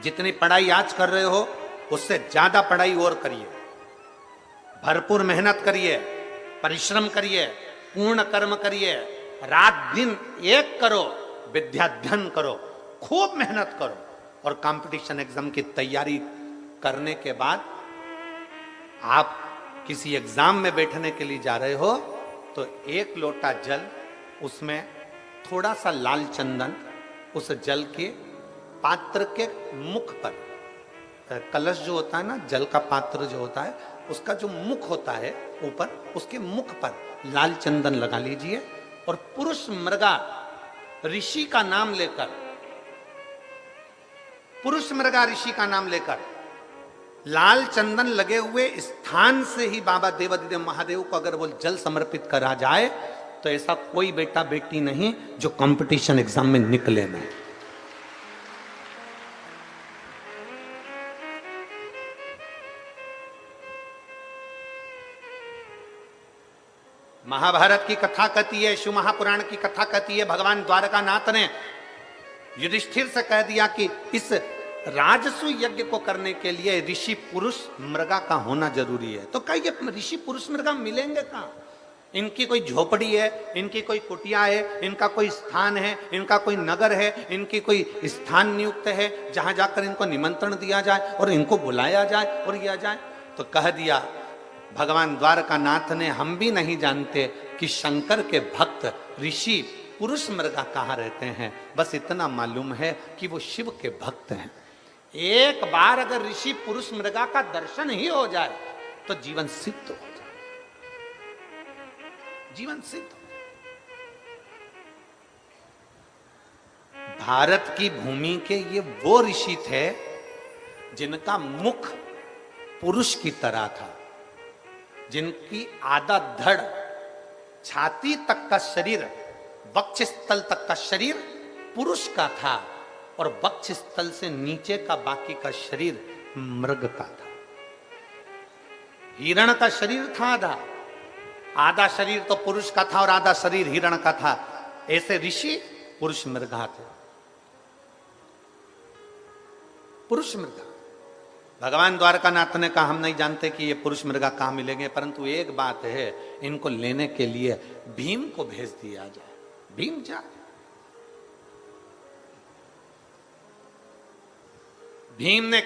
जितनी पढ़ाई आज कर रहे हो उससे ज्यादा पढ़ाई और करिए। भरपूर मेहनत करिए, परिश्रम करिए, पूर्ण कर्म करिए, रात दिन एक करो, विद्याध्ययन करो, खूब मेहनत करो। और कंपटीशन एग्जाम की तैयारी करने के बाद आप किसी एग्जाम में बैठने के लिए जा रहे हो तो 1 लोटा जल, उसमें थोड़ा सा लाल चंदन, उस जल के पात्र के मुख पर, कलश जो होता है ना, जल का पात्र जो होता है उसका जो मुख होता है ऊपर, उसके मुख पर लाल चंदन लगा लीजिए और पुरुष मृगा ऋषि का नाम लेकर, पुरुष मृगा ऋषि का नाम लेकर लाल चंदन लगे हुए स्थान से ही बाबा देवाधिदेव महादेव को अगर वो जल समर्पित करा जाए तो ऐसा कोई बेटा बेटी नहीं जो कंपटीशन एग्जाम में निकले नहीं। महाभारत की कथा कहती है, शिव महापुराण की कथा कहती है, भगवान द्वारकानाथ ने युधिष्ठिर से कह दिया कि इस राजसु यज्ञ को करने के लिए ऋषि पुरुष मृगा का होना जरूरी है। तो कहिए ऋषि पुरुष मृगा मिलेंगे कहां? इनकी कोई झोपड़ी है, इनकी कोई कुटिया है, इनका कोई स्थान है, इनका कोई नगर है, इनकी कोई स्थान नियुक्त है जहां जाकर इनको निमंत्रण दिया जाए और इनको बुलाया जाए और किया जाए? तो कह दिया भगवान द्वारकानाथ ने, हम भी नहीं जानते कि शंकर के भक्त ऋषि पुरुष मृगा कहाँ रहते हैं, बस इतना मालूम है कि वो शिव के भक्त हैं। एक बार अगर ऋषि पुरुष मृगा का दर्शन ही हो जाए तो जीवन सिद्ध हो जाए, जीवन सिद्ध। भारत की भूमि के ये वो ऋषि थे जिनका मुख पुरुष की तरह था, जिनकी आधा धड़, छाती तक का शरीर, वक्षस्थल तक का शरीर पुरुष का था और वक्षस्थल से नीचे का बाकी का शरीर मृग का था। हिरण का शरीर था आधा, आधा शरीर तो पुरुष का था और आधा शरीर हिरण का था। ऐसे ऋषि पुरुष मृगा थे, पुरुष मृगा। भगवान द्वारकानाथ ने कहा हम नहीं जानते कि ये पुरुष मृगा कहां मिलेंगे, परंतु एक बात है, इनको लेने के लिए भीम को भेज दिया जाए। भीम जा, भीम ने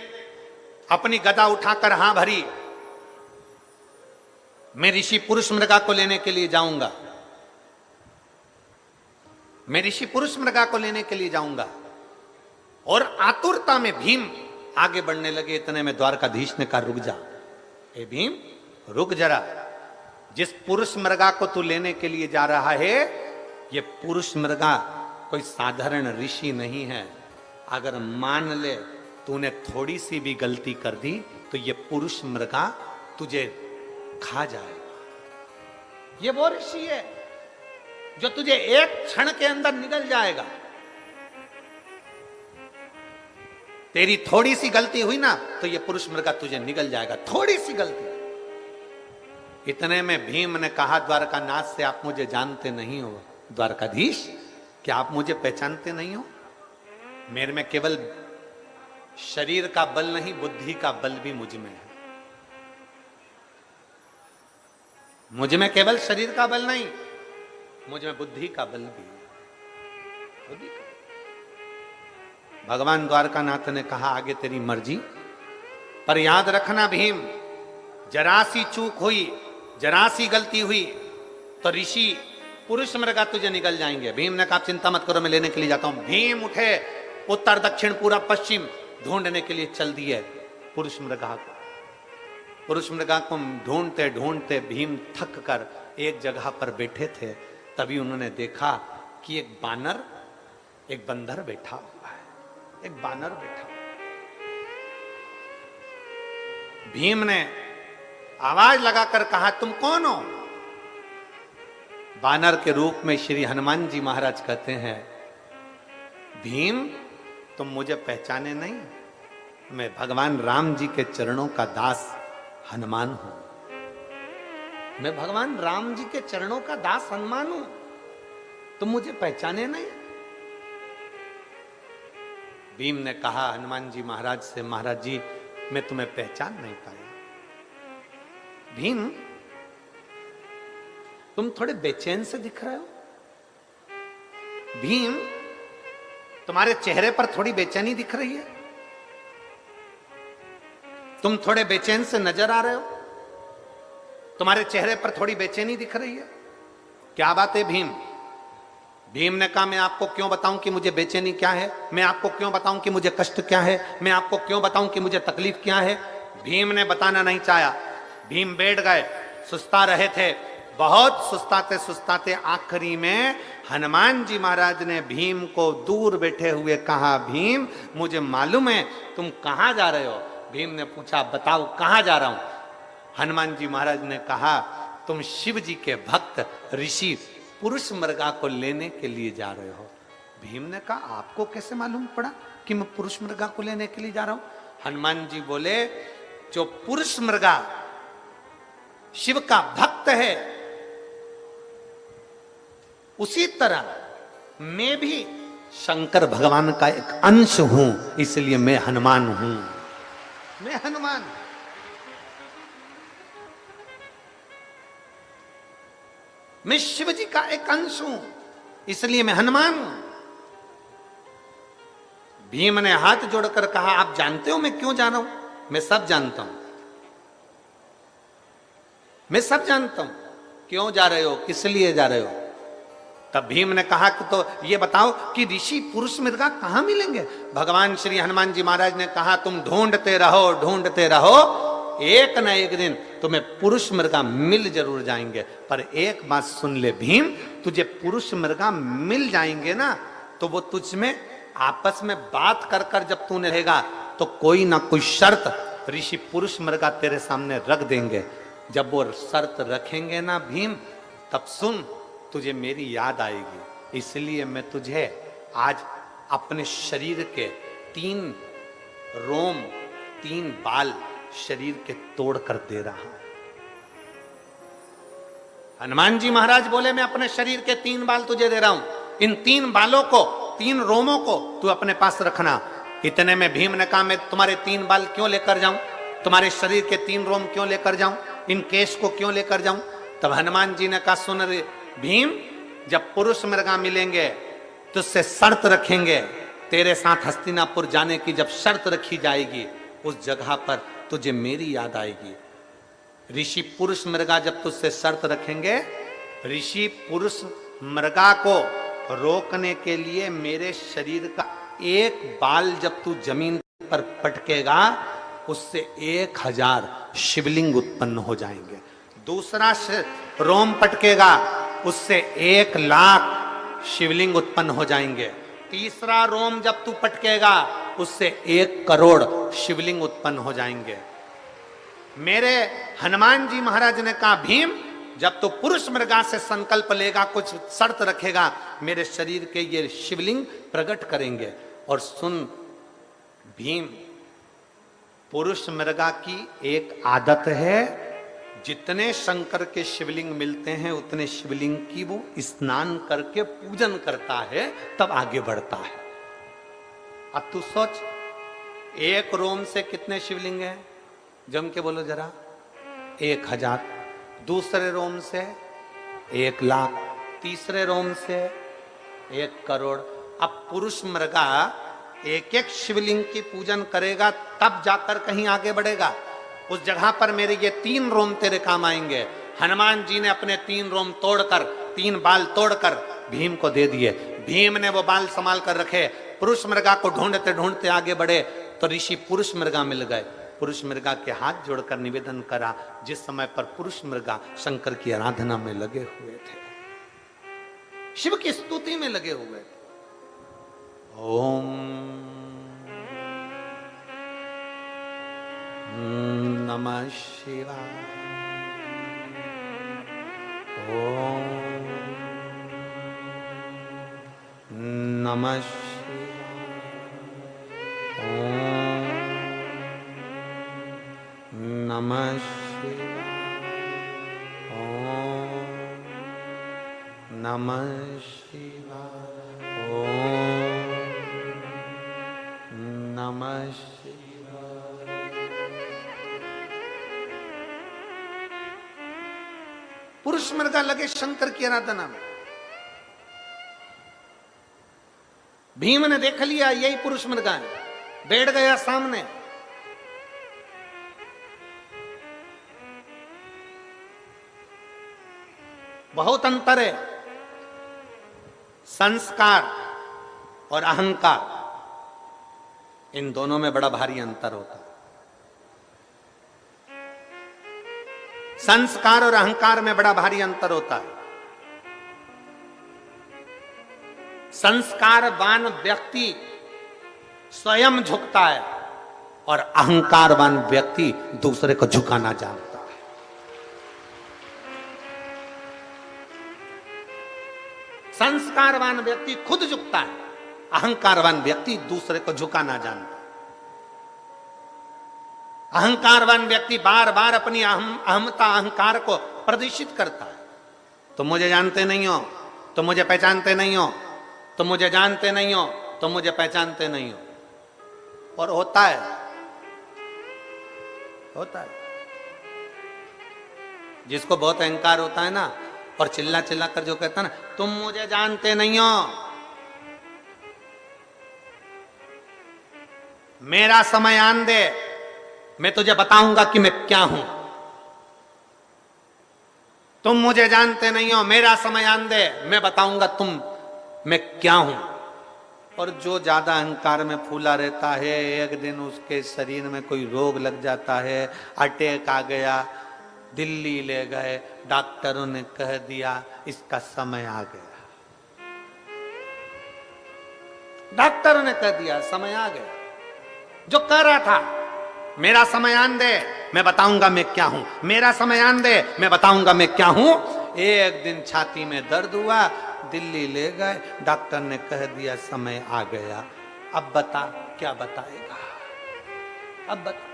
अपनी गदा उठाकर हां भरी, मैं ऋषि पुरुष मृगा को लेने के लिए जाऊंगा, मैं ऋषि पुरुष मृगा को लेने के लिए जाऊंगा। और आतुरता में भीम आगे बढ़ने लगे। इतने में द्वारकाधीश ने कहा रुक जा, ए भीम रुक जरा, जिस पुरुष मृगा को तू लेने के लिए जा रहा है ये पुरुष मृगा कोई साधारण ऋषि नहीं है। अगर मान ले तूने थोड़ी सी भी गलती कर दी तो ये पुरुष मृगा तुझे खा जाएगा। ये वो ऋषि है जो तुझे एक क्षण के अंदर निगल जाएगा। तेरी थोड़ी सी गलती हुई ना तो ये पुरुष मृगा तुझे निगल जाएगा, थोड़ी सी गलती। इतने में भीम ने कहा, द्वारकानाथ से आप मुझे जानते नहीं हो द्वारकाधीश, क्या आप मुझे पहचानते नहीं हो? मेरे में केवल शरीर का बल नहीं, बुद्धि का बल भी मुझ में है। मुझ में केवल शरीर का बल नहीं, मुझ में बुद्धि का बल भी है। बुद्धि का। भगवान द्वारकानाथ ने कहा, आगे तेरी मर्जी, पर याद रखना भीम, जरा सी चूक हुई, जरा सी गलती हुई तो ऋषि पुरुष मृगा तुझे निकल जाएंगे। भीम ने कहा, चिंता मत करो, मैं लेने के लिए जाता हूं। भीम उठे, उत्तर दक्षिण पूरब पश्चिम ढूंढने के लिए चल दिए पुरुष मृगा को। पुरुष मृगा को ढूंढते ढूंढते भीम थक कर एक जगह पर बैठे थे। तभी उन्होंने देखा कि एक बानर, एक बंदर बैठा हुआ है, एक बानर बैठा हुआ। भीम ने आवाज लगाकर कहा, तुम कौन हो? बानर के रूप में श्री हनुमान जी महाराज कहते हैं, भीम तुम मुझे पहचाने नहीं, मैं भगवान राम जी के चरणों का दास हनुमान हूं। मैं भगवान राम जी के चरणों का दास हनुमान हूं, तुम मुझे पहचाने नहीं। भीम ने कहा हनुमान जी महाराज से, महाराज जी मैं तुम्हें पहचान नहीं पाया। भीम तुम थोड़े बेचैन से दिख रहे हो। भीम तुम्हारे चेहरे पर थोड़ी बेचैनी दिख रही है, तुम थोड़े बेचैन से नजर आ रहे हो, तुम्हारे चेहरे पर थोड़ी बेचैनी दिख रही है, क्या बात है भीम? भीम ने कहा, मैं आपको क्यों बताऊं कि मुझे बेचैनी क्या है, मैं आपको क्यों बताऊं कि मुझे कष्ट क्या है, मैं आपको क्यों बताऊं कि मुझे तकलीफ क्या है। भीम ने बताना नहीं चाहा। भीम बैठ गए, सुस्ता रहे थे, बहुत सुस्ताते सुस्ताते आखिरी में हनुमान जी महाराज ने भीम को दूर बैठे हुए कहा, भीम मुझे मालूम है तुम कहां जा रहे हो। भीम ने पूछा, बताओ कहां जा रहा हूं। हनुमान जी महाराज ने कहा, तुम शिव जी के भक्त ऋषि पुरुष मृगा को लेने के लिए जा रहे हो। भीम ने कहा, आपको कैसे मालूम पड़ा कि मैं पुरुष मृगा को लेने के लिए जा रहा हूं? हनुमान जी बोले, जो पुरुष मृगा शिव का भक्त है, उसी तरह मैं भी शंकर भगवान का एक अंश हूं, इसलिए मैं हनुमान हूं। मैं हनुमान, मैं शिव जी का एक अंश हूं, इसलिए मैं हनुमान हूं। भीम ने हाथ जोड़कर कहा, आप जानते हो मैं क्यों जा रहा हूं? मैं सब जानता हूं, मैं सब जानता हूं। क्यों जा रहे हो, किस लिए जा रहे हो? तब भीम ने कहा कि तो ये बताओ कि ऋषि पुरुष मृगा कहां मिलेंगे? भगवान श्री हनुमान जी महाराज ने कहा, तुम ढूंढते रहो, ढूंढते रहो, एक न एक दिन तुम्हें पुरुष मृगा मिल जरूर जाएंगे। पर एक बात सुन ले भीम, तुझे पुरुष मृगा मिल जाएंगे ना, तो वो तुझ में आपस में बात कर कर जब तूने रहेगा तो कोई ना कोई शर्त ऋषि पुरुष मृगा तेरे सामने रख देंगे। जब वो शर्त रखेंगे ना भीम, तब सुन, तुझे मेरी याद आएगी। इसलिए मैं तुझे आज अपने शरीर के 3 रोम, 3 बाल शरीर के तोड़ कर दे रहा हूं। हनुमान जी महाराज बोले, मैं अपने शरीर के 3 बाल तुझे दे रहा हूं, इन 3 बालों को, 3 रोमों को तू अपने पास रखना। इतने में भीम ने कहा, मैं तुम्हारे 3 बाल क्यों लेकर जाऊं, तुम्हारे शरीर के 3 रोम क्यों लेकर जाऊं, इन केश को क्यों लेकर जाऊं? तब हनुमान जी ने कहा, सुन रे भीम, जब पुरुष मृगा मिलेंगे तो उससे शर्त रखेंगे, तेरे साथ हस्तिनापुर जाने की जब शर्त रखी जाएगी, उस जगह पर तुझे मेरी याद आएगी। ऋषि पुरुष मृगा जब तुझसे शर्त रखेंगे, ऋषि पुरुष मृगा को रोकने के लिए मेरे शरीर का एक बाल जब तू जमीन पर पटकेगा, उससे 1000 शिवलिंग उत्पन्न हो जाएंगे। दूसरा रोम पटकेगा, उससे 1,00,000 शिवलिंग उत्पन्न हो जाएंगे। तीसरा रोम जब तू पटकेगा, उससे 1 करोड़ शिवलिंग उत्पन्न हो जाएंगे। मेरे हनुमान जी महाराज ने कहा, भीम जब तो पुरुष मृगा से संकल्प लेगा, कुछ शर्त रखेगा, मेरे शरीर के ये शिवलिंग प्रकट करेंगे। और सुन भीम, पुरुष मृगा की एक आदत है, जितने शंकर के शिवलिंग मिलते हैं उतने शिवलिंग की वो स्नान करके पूजन करता है, तब आगे बढ़ता है। अब तू सोच, 1 रोम से कितने शिवलिंग हैं? जम के बोलो जरा। 1000। दूसरे रोम से 1,00,000। तीसरे रोम से 1 करोड़। अब पुरुष मृगा एक एक शिवलिंग की पूजन करेगा, तब जाकर कहीं आगे बढ़ेगा। उस जगह पर मेरे ये 3 रोम तेरे काम आएंगे। हनुमान जी ने अपने 3 रोम तोड़कर, 3 बाल तोड़कर भीम को दे दिए। भीम ने वो बाल संभाल कर रखे। पुरुष मृगा को ढूंढते ढूंढते आगे बढ़े तो ऋषि पुरुष मृगा मिल गए। पुरुष मृगा के हाथ जोड़कर निवेदन करा, जिस समय पर पुरुष मृगा शंकर की आराधना में लगे हुए थे, शिव की स्तुति में लगे हुए थे। ओम नमः शिवाय। ओम नमः शिवाय। ओम नमः शिवाय। ओम नमः शिवाय। ओम नमः शिवाय। पुरुष मृगा लगे शंकर की आराधना में। भीम ने देख लिया यही पुरुष मृगा है, बैठ गया सामने। बहुत अंतर है संस्कार और अहंकार, इन दोनों में बड़ा भारी अंतर होता है। संस्कार और अहंकार में बड़ा भारी अंतर होता है। संस्कारवान व्यक्ति स्वयं झुकता है और अहंकारवान व्यक्ति दूसरे को झुकाना जानता है। संस्कारवान व्यक्ति खुद झुकता है, अहंकारवान व्यक्ति दूसरे को झुकाना जानता है। अहंकारवान व्यक्ति बार बार अपनी अहमता अहंकार को प्रदर्शित करता है। तुम मुझे जानते नहीं हो, तुम मुझे पहचानते नहीं हो, तुम मुझे जानते नहीं हो, तुम मुझे पहचानते नहीं हो। और होता है, होता है। जिसको बहुत अहंकार होता है ना, और चिल्ला चिल्ला कर जो कहता है ना, तुम मुझे जानते नहीं हो, मेरा समय आन दे, मैं तुझे बताऊंगा कि मैं क्या हूं। तुम मुझे जानते नहीं हो, मेरा समय आन दे, मैं बताऊंगा मैं क्या हूं। और जो ज्यादा अहंकार में फूला रहता है, एक दिन उसके शरीर में कोई रोग लग जाता है, अटैक आ गया, दिल्ली ले गए, डॉक्टरों ने कह दिया इसका समय आ गया। डॉक्टरों ने कह दिया समय आ गया। जो कह रहा था मेरा समय आन दे, मैं बताऊंगा मैं क्या हूं, मेरा समय आन दे, मैं बताऊंगा मैं क्या हूं, एक दिन छाती में दर्द हुआ, दिल्ली ले गए, डॉक्टर ने कह दिया समय आ गया। अब बता क्या बताएगा, अब बता।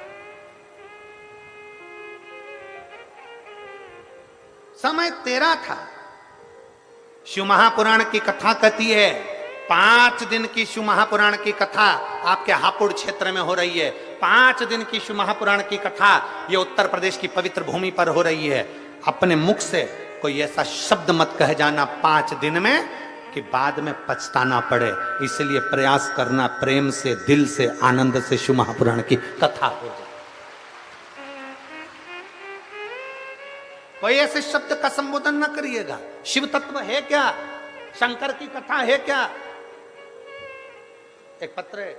समय तेरा था। शिव महापुराण की कथा कहती है, 5 दिन की शिव महापुराण की कथा आपके हापुड़ क्षेत्र में हो रही है। 5 दिन की शिव महापुराण की कथा ये उत्तर प्रदेश की पवित्र भूमि पर हो रही है। अपने मुख से कोई ऐसा शब्द मत कह जाना 5 दिन में कि बाद में पछताना पड़े। इसलिए प्रयास करना प्रेम से, दिल से, आनंद से शिव महापुराण की कथा हो जाए। कोई ऐसे शब्द का संबोधन ना करिएगा। शिव तत्व है क्या, शंकर की कथा है क्या। एक पत्र है,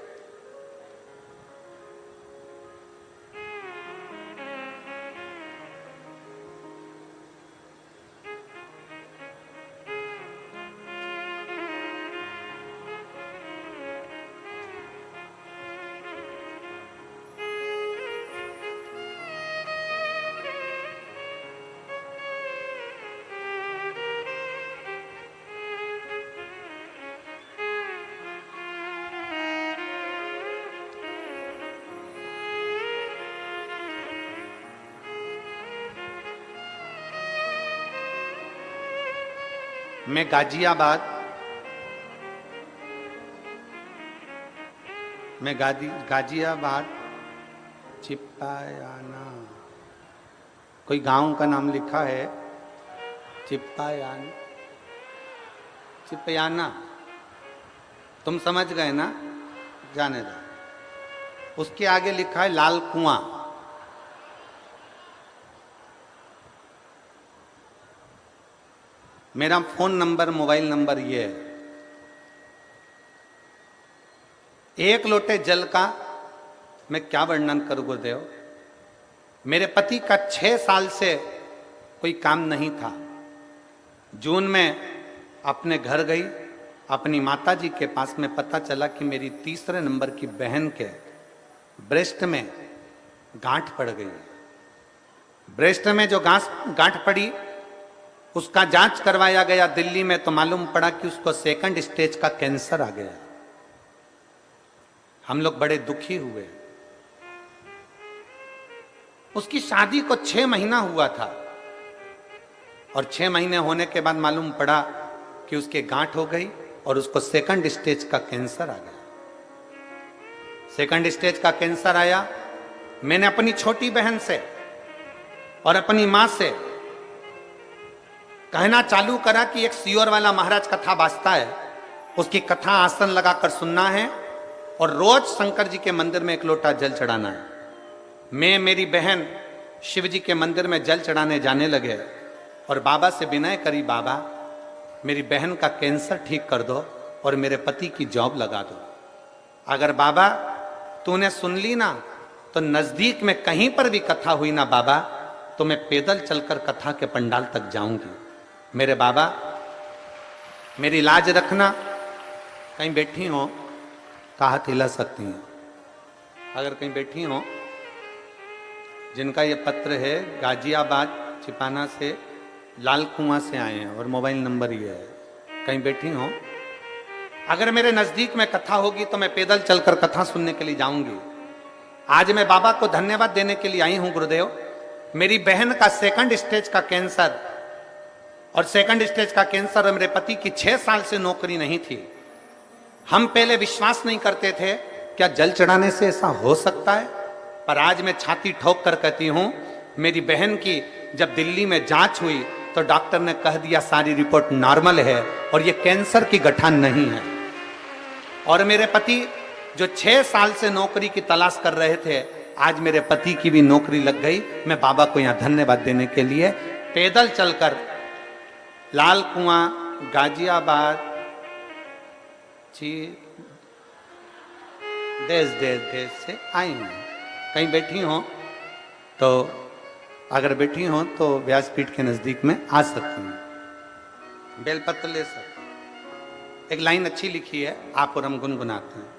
मैं गाजियाबाद गाजियाबाद चिप्पायाना, कोई गांव का नाम लिखा है चिप्पयाना, तुम समझ गए ना, जाने दो। उसके आगे लिखा है लाल कुआं। मेरा फोन नंबर, मोबाइल नंबर ये है। एक लोटे जल का मैं क्या वर्णन करूं गुरुदेव। मेरे पति का 6 साल से कोई काम नहीं था। जून में अपने घर गई, अपनी माताजी के पास में पता चला कि मेरी तीसरे नंबर की बहन के ब्रेस्ट में गांठ पड़ गई। ब्रेस्ट में जो गांठ पड़ी उसका जांच करवाया गया दिल्ली में, तो मालूम पड़ा कि उसको 2nd स्टेज का कैंसर आ गया। हम लोग बड़े दुखी हुए। उसकी शादी को 6 महीना हुआ था और 6 महीने होने के बाद मालूम पड़ा कि उसके गांठ हो गई और उसको 2nd स्टेज का कैंसर आ गया। 2nd स्टेज का कैंसर आया। मैंने अपनी छोटी बहन से और अपनी मां से कहना चालू करा कि एक सियोर वाला महाराज कथा बाजता है, उसकी कथा आसन लगाकर सुनना है और रोज शंकर जी के मंदिर में 1 लोटा जल चढ़ाना है। मैं, मेरी बहन शिव जी के मंदिर में जल चढ़ाने जाने लगे और बाबा से विनय करी, बाबा मेरी बहन का कैंसर ठीक कर दो और मेरे पति की जॉब लगा दो। अगर बाबा तूने सुन ली ना तो नजदीक में कहीं पर भी कथा हुई ना बाबा, तो मैं पैदल चलकर कथा के पंडाल तक जाऊंगी। मेरे बाबा मेरी लाज रखना, कहीं बैठी हो तो हाथ हिला सकती हैं। अगर कहीं बैठी हो, जिनका ये पत्र है गाजियाबाद चिपाना से, लाल कुआं से आए हैं और मोबाइल नंबर ये है, कहीं बैठी हो, अगर मेरे नजदीक में कथा होगी तो मैं पैदल चलकर कथा सुनने के लिए जाऊंगी। आज मैं बाबा को धन्यवाद देने के लिए आई हूं गुरुदेव। मेरी बहन का 2nd स्टेज का कैंसर, और 2nd स्टेज का कैंसर, और मेरे पति की 6 साल से नौकरी नहीं थी। हम पहले विश्वास नहीं करते थे क्या जल चढ़ाने से ऐसा हो सकता है, पर आज मैं छाती ठोक कर कहती हूं, मेरी बहन की जब दिल्ली में जांच हुई तो डॉक्टर ने कह दिया सारी रिपोर्ट नॉर्मल है और ये कैंसर की गठान नहीं है। और मेरे पति जो 6 साल से नौकरी की तलाश कर रहे थे, आज मेरे पति की भी नौकरी लग गई। मैं बाबा को यहां धन्यवाद देने के लिए पैदल चलकर लाल कुआं गाजियाबाद देश से आई हूं। कहीं बैठी हो तो, अगर बैठी हो तो व्यासपीठ के नजदीक में आ सकती हैं, बेलपत्र ले सकते। एक लाइन अच्छी लिखी है, आप और हम गुनगुनाते हैं।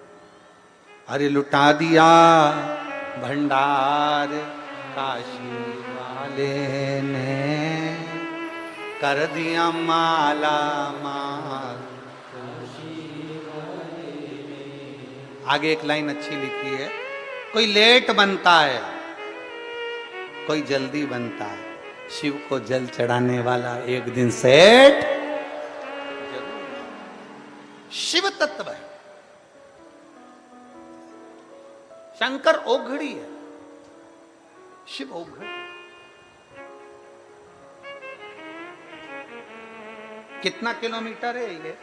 अरे लुटा दिया भंडार काशी वाले ने, कर दिया माला माल। आगे एक लाइन अच्छी लिखी है, कोई लेट बनता है कोई जल्दी बनता है, शिव को जल चढ़ाने वाला एक दिन सेठ जरूर। शिव तत्व है, शंकर ओघड़ी है, शिव ओघड़ी। कितना किलोमीटर है ये,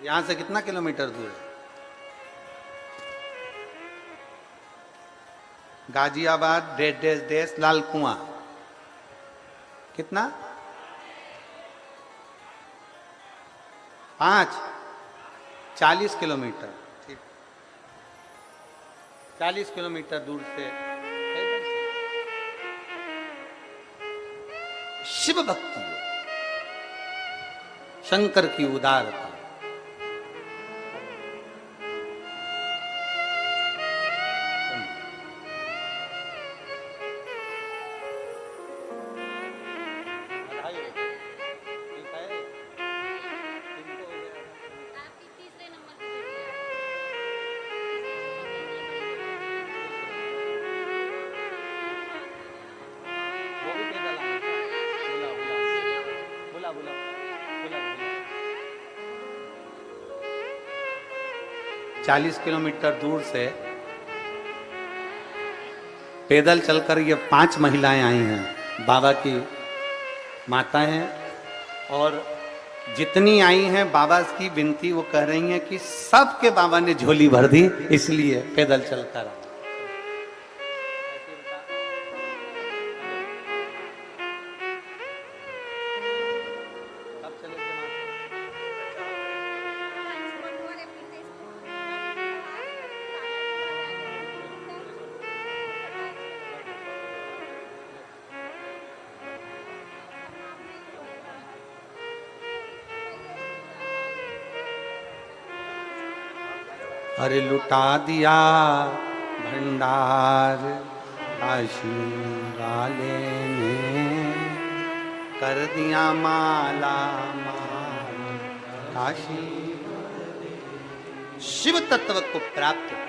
यहां से कितना किलोमीटर दूर है? गाजियाबाद देश लाल कुआं कितना? 40 किलोमीटर। ठीक, 40 किलोमीटर दूर से शिव भक्ति, शंकर की उदारता। बुला 40 किलोमीटर दूर से पैदल चलकर ये 5 महिलाएं आई हैं, बाबा की माता हैं, और जितनी आई हैं बाबा की विनती वो कह रही हैं कि सबके बाबा ने झोली भर दी, इसलिए पैदल चलकर आए। अरे लुटा दिया भंडार काशी वाले ने, कर दिया माला माल काशी। शिव तत्व को प्राप्त कर,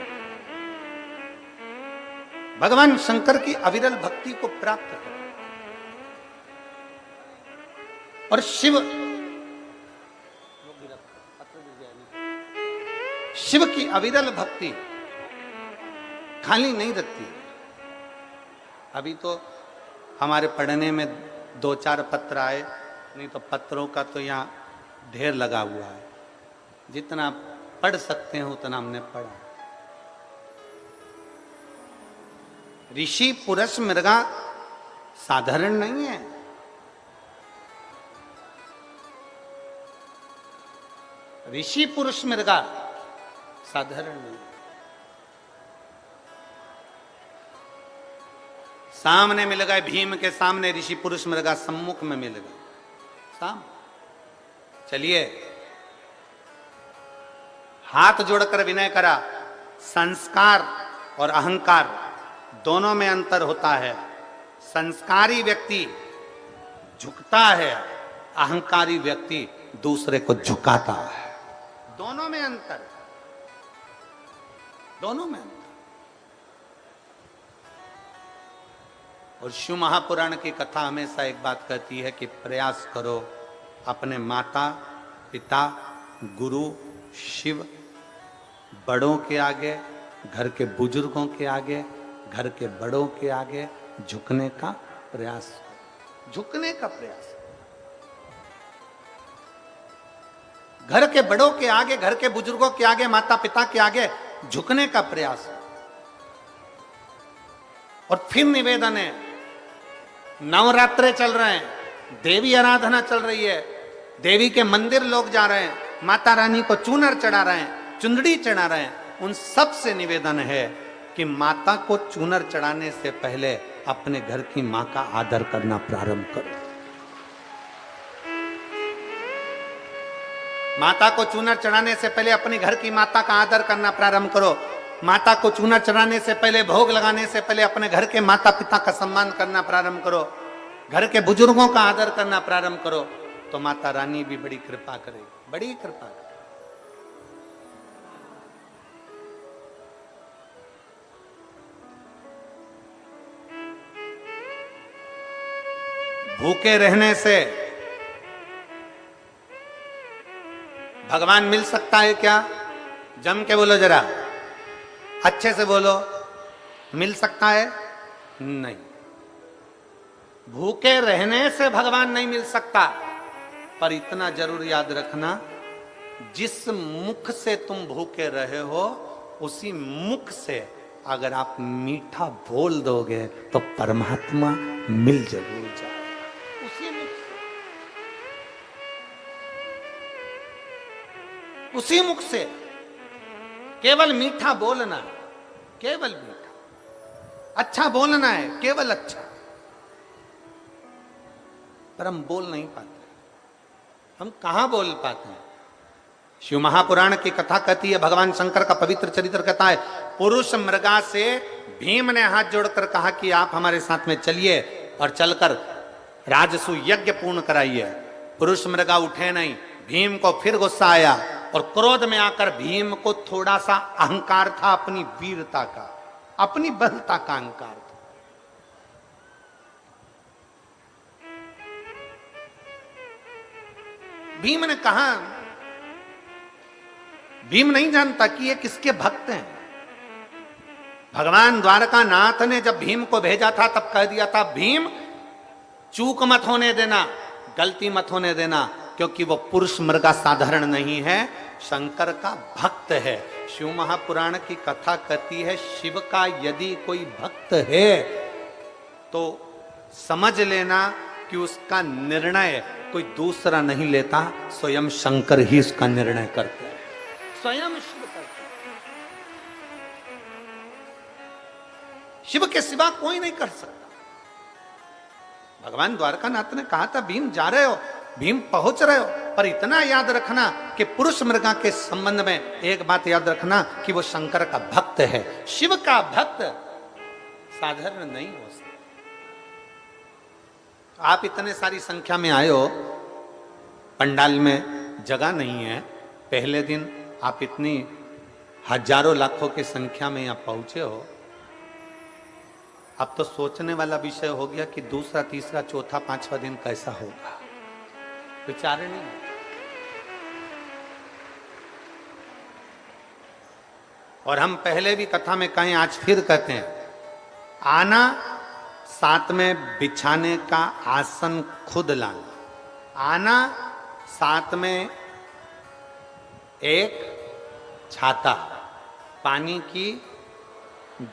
भगवान शंकर की अविरल भक्ति को प्राप्त कर, और शिव की अविरल भक्ति खाली नहीं रखती। अभी तो हमारे पढ़ने में 2-4 पत्र आए, नहीं तो पत्रों का तो यहाँ ढेर लगा हुआ है। जितना पढ़ सकते हैं उतना हमने पढ़ा। ऋषि पुरुष मृगा साधारण नहीं है। ऋषि पुरुष मृगा साधारण नहीं। सामने मिल गए, भीम के सामने ऋषि पुरुष मृगा सम्मुख में मिल गए साम। चलिए, हाथ जोड़कर विनय करा। संस्कार और अहंकार दोनों में अंतर होता है। संस्कारी व्यक्ति झुकता है, अहंकारी व्यक्ति दूसरे को झुकाता है। दोनों में अंतर, दोनों में अंतर। और शिव महापुराण की कथा हमेशा एक बात कहती है कि प्रयास करो अपने माता पिता गुरु शिव बड़ों के आगे, घर के बुजुर्गों के आगे, घर के बड़ों के आगे झुकने का प्रयास, झुकने का प्रयास। घर के बड़ों के आगे, घर के बुजुर्गों के आगे, माता पिता के आगे झुकने का प्रयास। और फिर निवेदन है, नवरात्रे चल रहे हैं, देवी आराधना चल रही है, देवी के मंदिर लोग जा रहे हैं, माता रानी को चूनर चढ़ा रहे हैं, चुंदड़ी चढ़ा रहे हैं। उन सब से निवेदन है कि माता को चूनर चढ़ाने से पहले अपने घर की मां का आदर करना प्रारंभ करो। माता को चूनर चढ़ाने से पहले अपने घर की माता का आदर करना प्रारंभ करो। माता को चूनर चढ़ाने से पहले, भोग लगाने से पहले अपने घर के माता पिता का सम्मान करना प्रारंभ करो। घर के बुजुर्गों का आदर करना प्रारंभ करो, तो माता रानी भी बड़ी कृपा करेगी, बड़ी कृपा करेगी। भूखे रहने से भगवान मिल सकता है क्या? जम के बोलो जरा, अच्छे से बोलो, मिल सकता है? नहीं। भूखे रहने से भगवान नहीं मिल सकता, पर इतना जरूर याद रखना, जिस मुख से तुम भूखे रहे हो उसी मुख से अगर आप मीठा बोल दोगे तो परमात्मा मिल जरूर जाए। उसी मुख से, उसी मुख से केवल मीठा बोलना, केवल मीठा, अच्छा बोलना है, केवल अच्छा, पर हम बोल नहीं पाते। हम कहां बोल पाते हैं? शिव महापुराण की कथा कहती है, भगवान शंकर का पवित्र चरित्र कहता है, पुरुष मृगा से भीम ने हाथ जोड़कर कहा कि आप हमारे साथ में चलिए और चलकर राजसु यज्ञ पूर्ण कराइए। पुरुष मृगा उठे नहीं। भीम को फिर गुस्सा आया और क्रोध में आकर भीम को थोड़ा सा अहंकार था, अपनी वीरता का, अपनी बलता का अहंकार था। भीम ने कहा भीम नहीं जानता कि ये किसके भक्त हैं। भगवान द्वारका नाथ ने जब भीम को भेजा था तब कह दिया था, भीम चूक मत होने देना, गलती मत होने देना, क्योंकि वो पुरुष मृगा साधारण नहीं है, शंकर का भक्त है। शिव महापुराण की कथा कहती है, शिव का यदि कोई भक्त है तो समझ लेना कि उसका निर्णय कोई दूसरा नहीं लेता, स्वयं शंकर ही उसका निर्णय करते हैं, स्वयं शिव करते हैं। शिव के सिवा कोई नहीं कर सकता। भगवान द्वारकानाथ ने कहा था, भीम जा रहे हो, भीम पहुंच रहे हो, पर इतना याद रखना कि पुरुष मृगा के संबंध में एक बात याद रखना कि वो शंकर का भक्त है। शिव का भक्त साधारण नहीं हो सकता। आप इतने सारी संख्या में आए हो, पंडाल में जगह नहीं है, पहले दिन आप इतनी हजारों लाखों की संख्या में यहां पहुंचे हो। अब तो सोचने वाला विषय हो गया कि दूसरा, तीसरा, चौथा, पांचवा दिन कैसा होगा, विचारणी। और हम पहले भी कथा में कहें, आज फिर कहते हैं, आना साथ में बिछाने का आसन खुद लाना, आना साथ में एक छाता, पानी की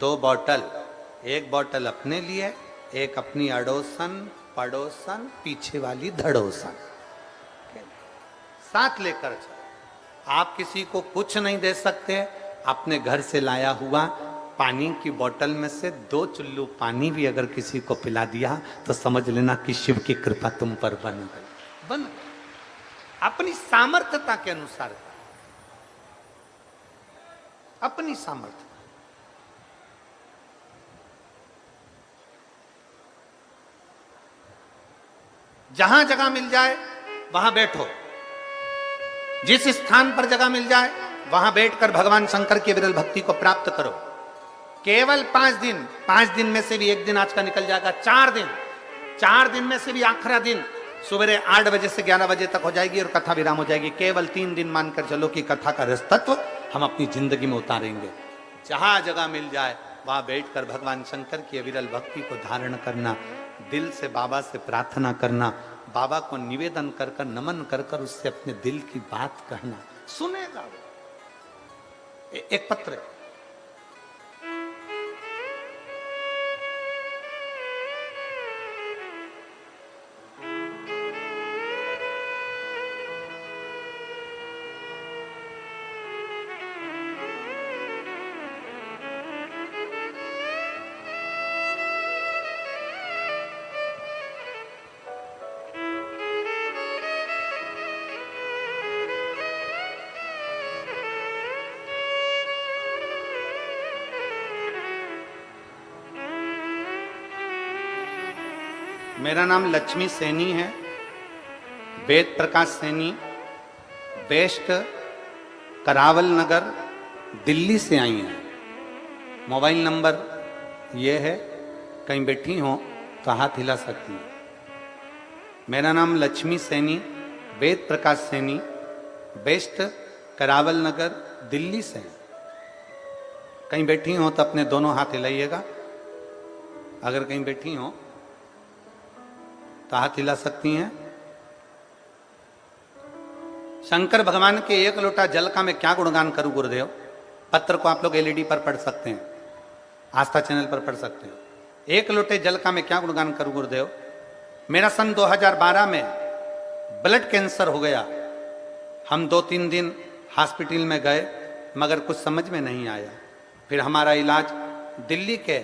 2 बोतल, एक बोतल अपने लिए, एक अपनी अड़ोसन पड़ोसन पीछे वाली धड़ोसन साथ लेकर चलो। आप किसी को कुछ नहीं दे सकते, अपने घर से लाया हुआ पानी की बोतल में से 2 चुल्लू पानी भी अगर किसी को पिला दिया तो समझ लेना कि शिव की कृपा तुम पर बन गई। अपनी सामर्थ्यता के अनुसार, अपनी सामर्थ्य। जहां जगह मिल जाए वहां बैठो, जिस स्थान पर जगह मिल जाए वहां बैठकर भगवान शंकर की विरल भक्ति को प्राप्त करो। केवल 5 दिन में से भी एक दिन आज का निकल जाएगा, 4 दिन में से भी आखिरी दिन सुबह 8 बजे से 11 बजे तक हो जाएगी और कथा विराम हो जाएगी। केवल 3 दिन मानकर चलो कि कथा का रस तत्व हम अपनी जिंदगी में उतारेंगे। जहां जगह मिल जाए वहां बैठकर भगवान शंकर की विरल भक्ति को धारण करना, दिल से बाबा से प्रार्थना करना, बाबा को निवेदन कर कर नमन कर कर उससे अपने दिल की बात कहना, सुनेगा वो। एक पत्र है, मेरा नाम लक्ष्मी सैनी है, वेद प्रकाश सैनी, बेस्ट करावल नगर दिल्ली से आई हैं। मोबाइल नंबर ये है, कहीं बैठी हो तो हाथ हिला सकती हैं। मेरा नाम लक्ष्मी सैनी, वेद प्रकाश सैनी, बेस्ट करावल नगर दिल्ली से। कहीं बैठी हो तो अपने दोनों हाथ हिलाइएगा, अगर कहीं बैठी हो तो हाथ हिला सकती हैं। शंकर भगवान के 1 लोटा जल का मैं क्या गुणगान करूं गुरुदेव। पत्र को आप लोग एलईडी पर पढ़ सकते हैं, आस्था चैनल पर पढ़ सकते हैं। 1 लोटे जल का मैं क्या गुणगान करूं गुरुदेव। मेरा सन 2012 में ब्लड कैंसर हो गया। हम 2-3 दिन हॉस्पिटल में गए मगर कुछ समझ में नहीं आया। फिर हमारा इलाज दिल्ली के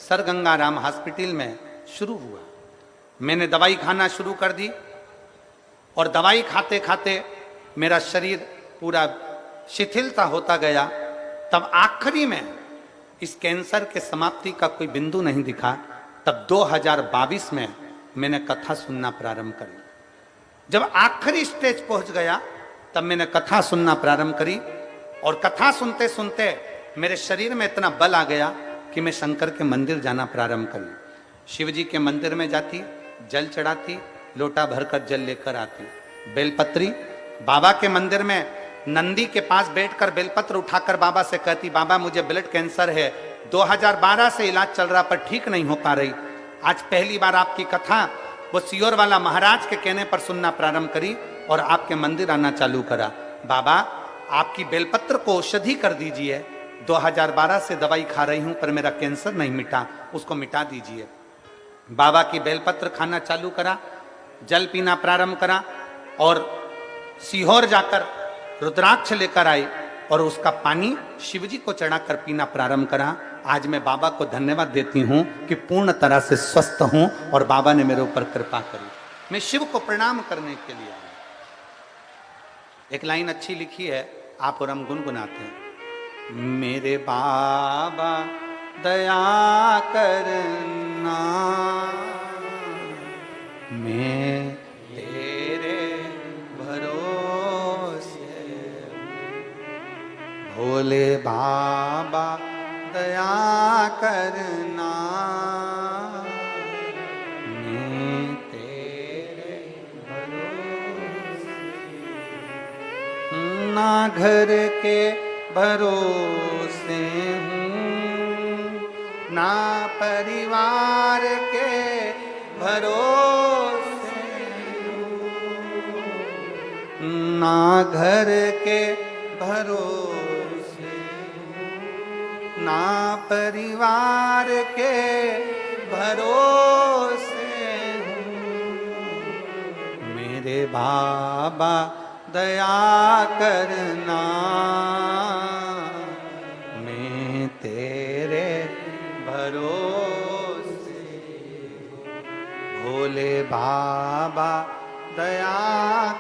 सर गंगाराम हॉस्पिटल में शुरू हुआ। मैंने दवाई खाना शुरू कर दी और दवाई खाते खाते मेरा शरीर पूरा शिथिलता होता गया। तब आखिरी में इस कैंसर के समाप्ति का कोई बिंदु नहीं दिखा। तब 2022 में मैंने कथा सुनना प्रारंभ करी। जब आखिरी स्टेज पहुंच गया तब मैंने कथा सुनना प्रारंभ करी और कथा सुनते सुनते मेरे शरीर में इतना बल आ गया कि मैं शंकर के मंदिर जाना प्रारंभ करी। शिव जी के मंदिर में जाती, जल चढ़ाती, लोटा भरकर जल लेकर आती, बेलपत्री बाबा के मंदिर में नंदी के पास बैठकर बेलपत्र उठाकर बाबा से कहती, बाबा मुझे ब्लड कैंसर है, 2012 से इलाज चल रहा पर ठीक नहीं हो पा रही। आज पहली बार आपकी कथा वो सियोर वाला महाराज के कहने पर सुनना प्रारंभ करी और आपके मंदिर आना चालू करा। बाबा आपकी बेलपत्र को औषधि कर दीजिए, 2012 से दवाई खा रही हूं पर मेरा कैंसर नहीं मिटा, उसको मिटा दीजिए। बाबा की बेलपत्र खाना चालू करा, जल पीना प्रारंभ करा और सीहोर जाकर रुद्राक्ष लेकर आई और उसका पानी शिवजी को चढ़ाकर पीना प्रारंभ करा। आज मैं बाबा को धन्यवाद देती हूं कि पूर्ण तरह से स्वस्थ हूं और बाबा ने मेरे ऊपर कृपा करी। मैं शिव को प्रणाम करने के लिए आया। एक लाइन अच्छी लिखी है, आप और हम गुनगुनाते हैं। मेरे बाबा दया करना, मैं तेरे भरोसे, भोले बाबा दया करना, मैं तेरे भरोसे, ना घर के भरोसे हूँ, ना परिवार के भरोसे हूँ, ना घर के भरोसे, ना परिवार के भरोसे हूँ। मेरे बाबा दया करना, मैं तेरे भरोसे, भोले बाबा दया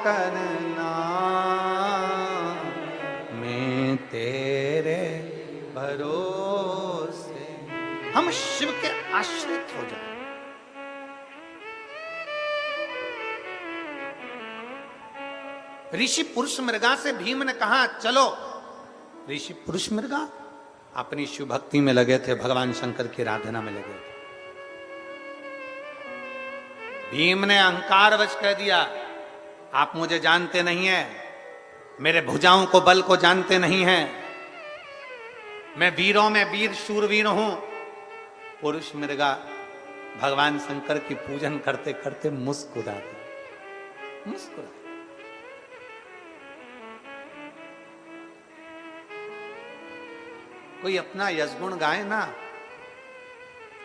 करना, मैं तेरे भरोसे। हम शिव के आश्रित हो जाए। ऋषि पुरुष मृगा से भीम ने कहा चलो। ऋषि पुरुष मृगा अपनी शिव भक्ति में लगे थे, भगवान शंकर की आराधना में लगे थे। भीम ने अहंकारवश कह दिया, आप मुझे जानते नहीं हैं, मेरे भुजाओं को बल को जानते नहीं हैं, मैं वीरों में वीर शूरवीर हूं। पुरुष मृगा भगवान शंकर की पूजन करते करते मुस्कुराता मुस्कुरा। कोई अपना यशगुण गाए ना,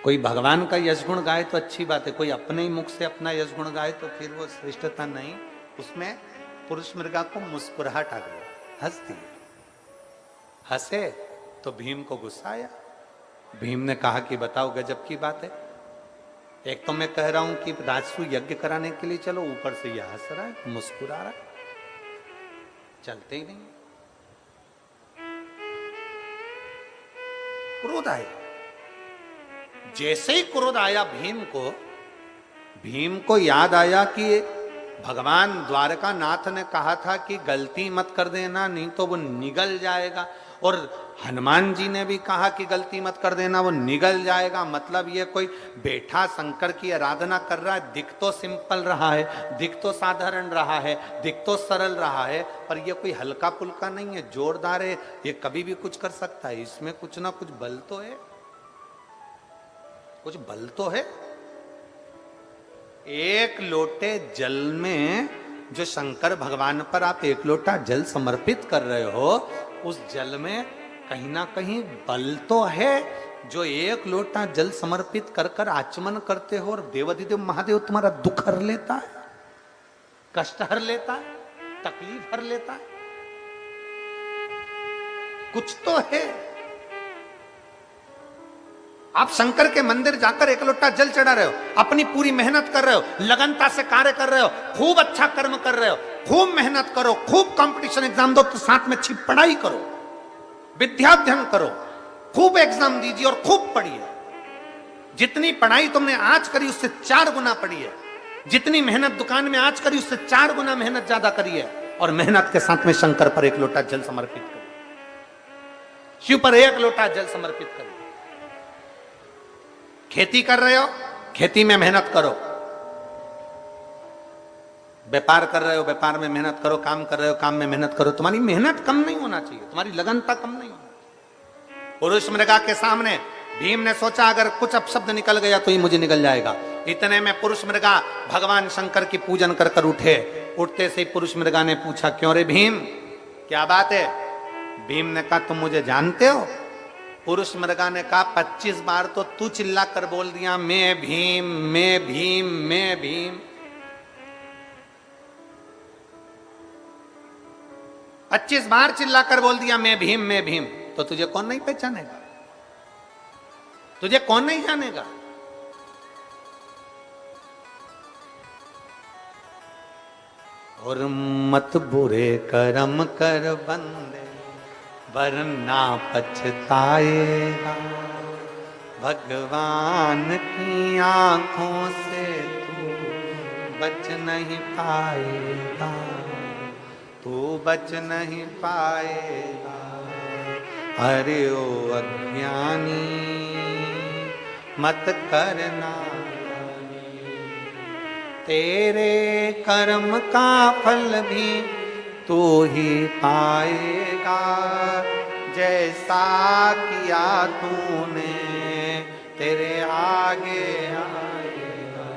कोई भगवान का यशगुण गाए तो अच्छी बात है, कोई अपने ही मुख से अपना यशगुण गाए तो फिर वो श्रेष्ठता नहीं। उसमें पुरुष मृगा को मुस्कुराहट आ गया, हंस दिया। हंसे तो भीम को गुस्सा आया। भीम ने कहा कि बताओ गजब की बात है, एक तो मैं कह रहा हूं कि राजसू यज्ञ कराने के लिए चलो, ऊपर से यह हंस रहा है, मुस्कुरा रहा है, चलते ही नहीं। क्रोध आया। जैसे ही क्रोध आया भीम को याद आया कि भगवान द्वारका नाथ ने कहा था कि गलती मत कर देना नहीं तो वो निगल जाएगा, और हनुमान जी ने भी कहा कि गलती मत कर देना वो निगल जाएगा। मतलब ये कोई बैठा शंकर की आराधना कर रहा है, दिख तो सिंपल रहा है, दिख तो साधारण रहा है, दिख तो सरल रहा है, पर ये कोई हल्का पुल्का नहीं है, जोरदार है, ये कभी भी कुछ कर सकता है। इसमें कुछ ना कुछ बल तो है, कुछ बल तो है। एक लोटे जल में जो शंकर भगवान पर आप एक लोटा जल समर्पित कर रहे हो, उस जल में कहीं ना कहीं बल तो है। जो एक लोटा जल समर्पित कर कर आचमन करते हो और देवाधिदेव महादेव तुम्हारा दुख हर लेता है, कष्ट हर लेता है, तकलीफ हर लेता है, कुछ तो है। आप शंकर के मंदिर जाकर एक लोटा जल चढ़ा रहे हो, अपनी पूरी मेहनत कर रहे हो, लगनता से कार्य कर रहे हो, खूब अच्छा कर्म कर रहे हो, खूब मेहनत करो, खूब कंपटीशन एग्जाम दो, तो साथ में अच्छी पढ़ाई करो, विद्याध्ययन करो, खूब एग्जाम दीजिए और खूब पढ़िए। जितनी पढ़ाई तुमने आज करी उससे 4 गुना पढ़ी है, जितनी मेहनत दुकान में आज करी उससे 4 गुना मेहनत ज्यादा करी है, और मेहनत के साथ में शंकर पर एक लोटा जल समर्पित करो, शिव पर एक लोटा जल समर्पित करो। खेती कर रहे हो, खेती में मेहनत करो, व्यापार कर रहे हो, व्यापार में मेहनत करो, काम कर रहे हो, काम में मेहनत करो। तुम्हारी मेहनत कम नहीं होना चाहिए, तुम्हारी लगनता कम नहीं होना चाहिए। पुरुष मृगा के सामने भीम ने सोचा अगर कुछ अपशब्द निकल गया तो ही मुझे निकल जाएगा। इतने में पुरुष मृगा भगवान शंकर की पूजन कर कर उठे। उठते से ही पुरुष मृगा ने पूछा, क्यों रे भीम, क्या बात है? भीम ने कहा, तुम मुझे जानते हो? पुरुष मृगा ने कहा, 25 बार तो तू चिल्ला कर बोल दिया, मैं भीम, मैं भीम, मैं भीम। 25 बार चिल्ला कर बोल दिया, मैं भीम, मैं भीम, तो तुझे कौन नहीं पहचानेगा? तुझे कौन नहीं जानेगा? और मत बुरे कर्म कर बंदे, वरना पछताएगा। भगवान की आंखों से तू बच नहीं पाएगा, तू बच नहीं पाएगा। अरे ओ अज्ञानी मत करना, तेरे कर्म का फल भी तू ही पाएगा। जैसा किया तूने तेरे आगे आएगा।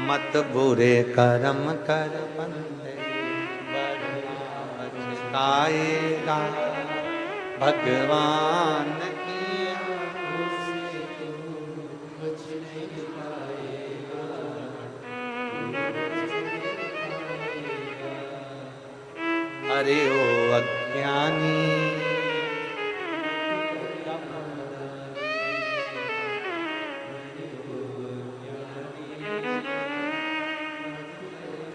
मत बुरे कर्म कर बंदे, वरना पछताएगा। भगवान की आंखों से तू बच नहीं पाएगा। अरे ओ अज्ञानी,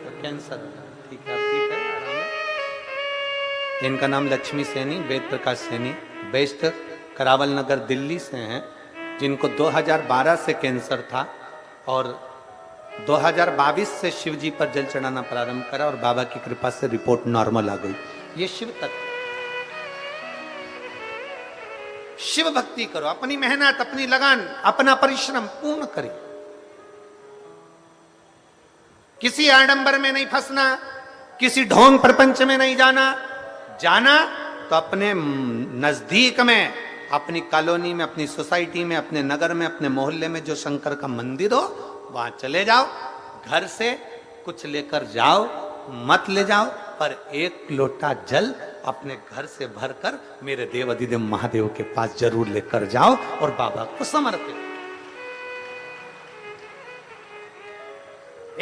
तो कैंसर, ठीक है, ठीक है, आराम है। इनका नाम लक्ष्मी सैनी, वेद प्रकाश सैनी, बेस्ट करावल नगर दिल्ली से हैं, जिनको 2012 से कैंसर था और 2022 से शिव जी पर जल चढ़ाना प्रारंभ करा और बाबा की कृपा से रिपोर्ट नॉर्मल आ गई। ये शिव तत्व। शिव भक्ति करो, अपनी मेहनत, अपनी लगन, अपना परिश्रम पूर्ण करिए। किसी आडंबर में नहीं फंसना, किसी ढोंग प्रपंच में नहीं जाना। जाना तो अपने नजदीक में, अपनी कॉलोनी में, अपनी सोसाइटी में, अपने नगर में, अपने मोहल्ले में जो शंकर का मंदिर हो वहां चले जाओ। घर से कुछ लेकर जाओ, मत ले जाओ, पर एक लोटा जल अपने घर से भरकर मेरे देव अधिदेव महादेव के पास जरूर लेकर जाओ और बाबा को समर्पित।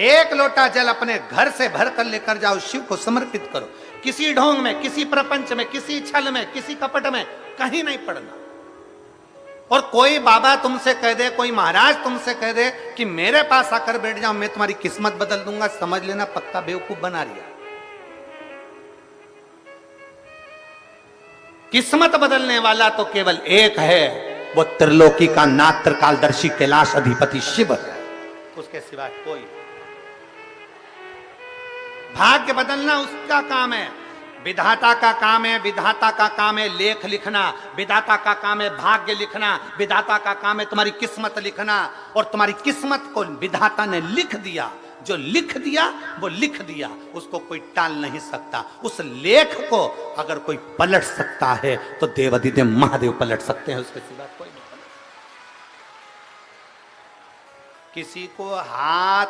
एक लोटा जल अपने घर से भरकर लेकर जाओ, शिव को समर्पित करो। किसी ढोंग में, किसी प्रपंच में, किसी छल में, किसी कपट में कहीं नहीं पड़ना। और कोई बाबा तुमसे कह दे, कोई महाराज तुमसे कह दे कि मेरे पास आकर बैठ जाओ, मैं तुम्हारी किस्मत बदल दूंगा, समझ लेना पक्का बेवकूफ बना रिया। किस्मत बदलने वाला तो केवल एक है, वो त्रिलोकी का नाथ त्रिकालदर्शी कैलाश अधिपति शिव है, उसके सिवा कोई। भाग्य बदलना उसका काम है, विधाता का काम है। विधाता का काम है लेख लिखना, विधाता का काम है भाग्य लिखना, विधाता का काम है तुम्हारी किस्मत लिखना। और तुम्हारी किस्मत को विधाता ने लिख दिया, जो लिख दिया वो लिख दिया, उसको कोई टाल नहीं सकता। उस लेख को अगर कोई पलट सकता है तो देवाधिदेव महादेव पलट सकते हैं, उसके सिवा कोई नहीं। किसी को हाथ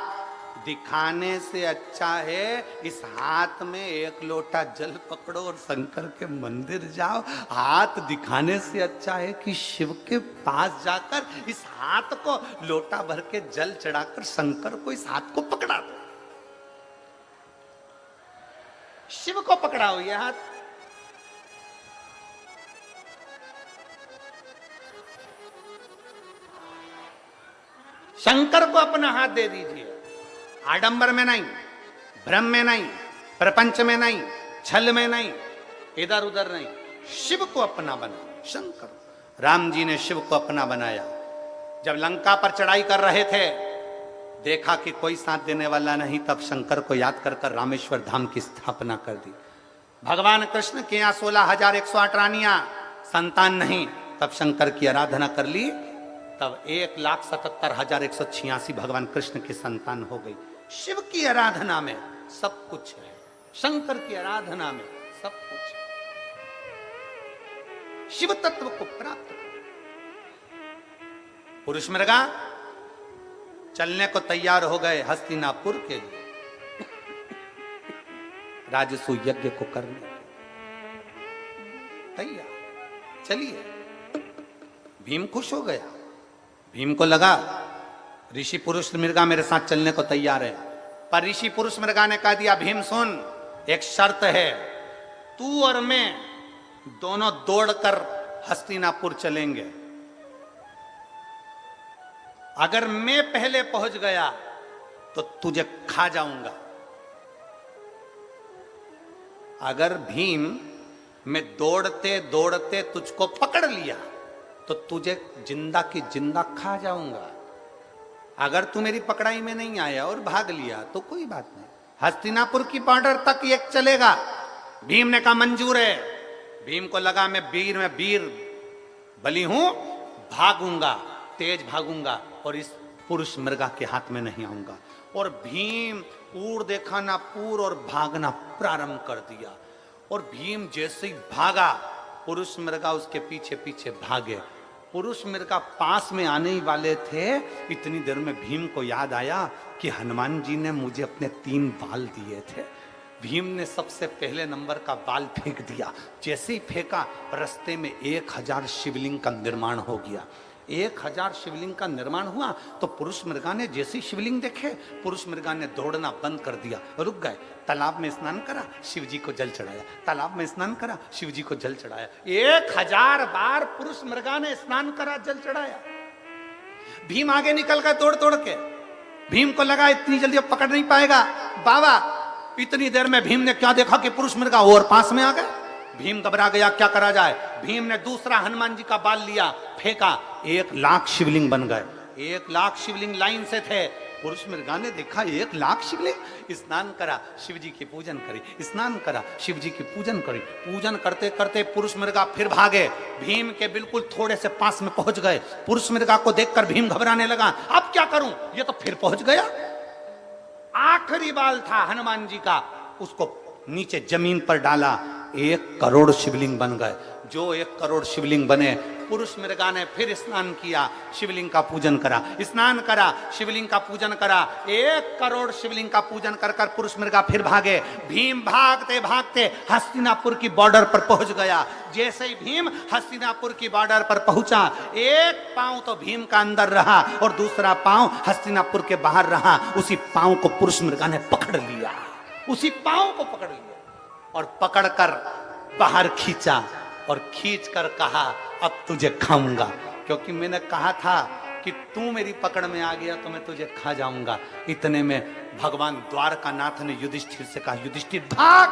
दिखाने से अच्छा है इस हाथ में एक लोटा जल पकड़ो और शंकर के मंदिर जाओ। हाथ दिखाने से अच्छा है कि शिव के पास जाकर इस हाथ को लोटा भर के जल चढ़ाकर शंकर को इस हाथ को पकड़ा दो। शिव को पकड़ाओ ये हाथ। शंकर को अपना हाथ दे दीजिए। आडंबर में नहीं, भ्रम में नहीं, प्रपंच में नहीं, छल में नहीं, इधर उधर नहीं, शिव को अपना बनाओ। शंकर, राम जी ने शिव को अपना बनाया। जब लंका पर चढ़ाई कर रहे थे, देखा कि कोई साथ देने वाला नहीं, तब शंकर को याद कर कर रामेश्वर धाम की स्थापना कर दी। भगवान कृष्ण के यहाँ 16,108 रानियां, संतान नहीं, तब शंकर की आराधना कर ली, तब 1,77,186 भगवान कृष्ण की संतान हो गई। शिव की आराधना में सब कुछ है, शंकर की आराधना में सब कुछ है। शिव तत्व को प्राप्त करो। पुरुष मृगा चलने को तैयार हो गए हस्तिनापुर के लिए, राजसू यज्ञ को करने तैयार। चलिए, भीम खुश हो गया। भीम को लगा ऋषि पुरुष मृगा मेरे साथ चलने को तैयार है, पर ऋषि पुरुष मृगा ने कह दिया, भीम सुन, एक शर्त है, तू और मैं दोनों दौड़कर हस्तिनापुर चलेंगे। अगर मैं पहले पहुंच गया तो तुझे खा जाऊंगा। अगर भीम मैं दौड़ते दौड़ते तुझको पकड़ लिया तो तुझे जिंदा की जिंदा खा जाऊंगा। अगर तू मेरी पकड़ाई में नहीं आया और भाग लिया तो कोई बात नहीं, हस्तिनापुर की बॉर्डर तक ये चलेगा। भीम ने कहा मंजूर है। भीम को लगा मैं वीर बलि हूं, भागूंगा, तेज भागूंगा और इस पुरुष मृगा के हाथ में नहीं आऊंगा। और भीम ऊर देखा ना पूर और भागना प्रारंभ कर दिया। और भीम जैसे ही भागा, पुरुष मृगा उसके पीछे पीछे भागे। पुरुष मृगा पास में आने ही वाले थे, इतनी देर में भीम को याद आया कि हनुमान जी ने मुझे अपने 3 बाल दिए थे। भीम ने सबसे पहले नंबर का बाल फेंक दिया। जैसे ही फेंका, रास्ते में 1000 शिवलिंग का निर्माण हो गया। 1000 शिवलिंग का निर्माण हुआ तो पुरुष मृगा ने जैसे ही शिवलिंग देखे, पुरुष मृगा ने दौड़ना बंद कर दिया, रुक गए। तालाब में स्नान करा, शिव जी को जल चढ़ाया। तालाब में स्नान करा, शिव जी को जल चढ़ाया। 1000 बार पुरुष मृगा ने स्नान करा, जल चढ़ाया। भीम आगे निकल गया दौड़ दौड़ के। भीम को लगा इतनी जल्दी अब पकड़ नहीं पाएगा बाबा। इतनी देर में भीम ने क्या देखा कि पुरुष मृगा और पास में आ गए। भीम घबरा गया, क्या करा जाए। भीम ने दूसरा हनुमान जी का बाल लिया, फेंका, 1,00,000 शिवलिंग बन गए। 1,00,000 शिवलिंग लाइन से थे। पुरुष मृगा ने देखा 1,00,000 शिवलिंग। स्नान करा, शिव जी की पूजन करी। स्नान करा, शिव जी की पूजन करी। पूजन करते करते पुरुष मृगा फिर भागे। भीम के बिल्कुल थोड़े से पास में पहुंच गए। पुरुष मृगा को देखकर भीम घबराने लगा, अब क्या करूं, ये तो फिर पहुंच गया। आखिरी बाल था हनुमान जी का, उसको नीचे जमीन पर डाला। 1 करोड़ शिवलिंग बन गए। जो 1 करोड़ शिवलिंग बने, पुरुष मृगा ने फिर स्नान किया, शिवलिंग का पूजन करा। स्नान करा, शिवलिंग का पूजन करा। 1 करोड़ शिवलिंग का पूजन कर कर पुरुष मृगा फिर भागे। भीम भागते भागते हस्तिनापुर की बॉर्डर पर पहुंच गया। जैसे ही भीम हस्तिनापुर की बॉर्डर पर पहुंचा, एक पांव तो भीम का अंदर रहा और दूसरा पांव हस्तिनापुर के बाहर रहा। उसी पांव को पुरुष मृगा ने पकड़ लिया। उसी पांव को पकड़ लिया और पकड़कर बाहर खींचा और खींचकर कहा, अब तुझे खाऊंगा। क्योंकि मैंने कहा था कि तू मेरी पकड़ में आ गया तो मैं तुझे खा जाऊंगा। इतने में भगवान द्वारकानाथ ने युधिष्ठिर से कहा, युधिष्ठिर भाग,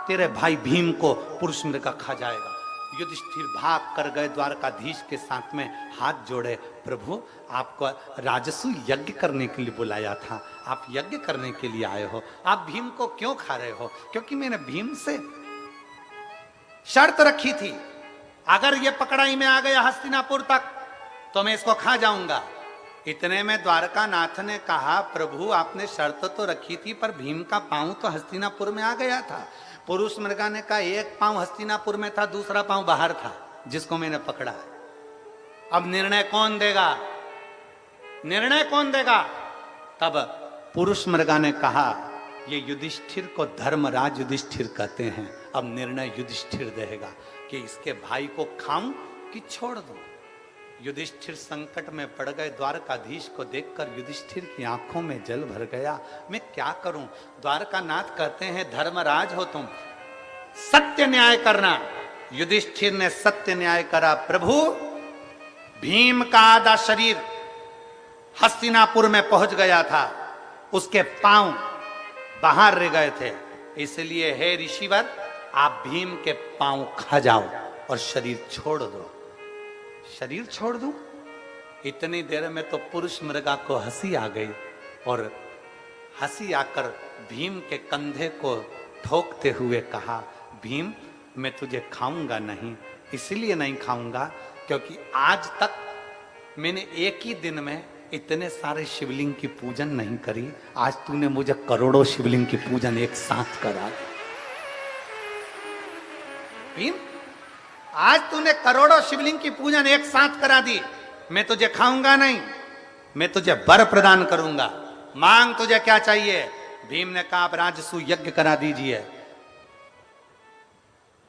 तेरे भाई भीम को पुरुष मृगा खा जाएगा। युधिष्ठिर भाग कर गए, द्वारकाधीश के साथ में हाथ जोड़े, प्रभु आपको राजसू यज्ञ करने के लिए बुलाया था, आप यज्ञ करने के लिए आए हो, आप भीम को क्यों खा रहे हो? क्योंकि मैंने भीम से शर्त रखी थी, अगर ये पकड़ाई में आ गया हस्तिनापुर तक तो मैं इसको खा जाऊंगा। इतने में द्वारकानाथ ने कहा, प्रभु आपने शर्त तो रखी थी, पर भीम का पांव तो हस्तिनापुर में आ गया था। पुरुष मृगा ने कहा, 1 पांव हस्तिनापुर में था, दूसरा पांव बाहर था जिसको मैंने पकड़ा। अब निर्णय कौन देगा? निर्णय कौन देगा? तब पुरुष मृगा ने कहा, ये युधिष्ठिर को धर्मराज युधिष्ठिर कहते हैं। अब निर्णय युधिष्ठिर देगा कि इसके भाई को खाऊं कि छोड़ दूं। युधिष्ठिर संकट में पड़ गए। द्वारकाधीश को देखकर युधिष्ठिर की आंखों में जल भर गया। मैं क्या करूं? द्वारकानाथ कहते हैं, धर्मराज हो तुम, सत्य न्याय करना। युधिष्ठिर ने सत्य न्याय करा। प्रभु, भीम का आधा शरीर हस्तिनापुर में पहुंच गया था, उसके पांव बाहर रह गए थे, इसलिए हे ऋषिवर, आप भीम के पांव खा जाओ और शरीर छोड़ दो। शरीर छोड़ दूं? इतनी देर में तो पुरुष मृगा को हंसी आ गई और हंसी आकर भीम के कंधे को ठोकते हुए कहा, भीम मैं तुझे खाऊंगा नहीं। इसलिए नहीं खाऊंगा क्योंकि आज तक मैंने एक ही दिन में इतने सारे शिवलिंग की पूजन नहीं करी, आज तूने मुझे करोड़ों शिवलिंग की पूजन एक साथ करा। भीम, आज तूने करोड़ों शिवलिंग की पूजन एक साथ करा दी। मैं तुझे खाऊंगा नहीं, मैं तुझे वर प्रदान करूंगा। मांग, तुझे क्या चाहिए? भीम ने कहा, आप राजसू यज्ञ करा दीजिए।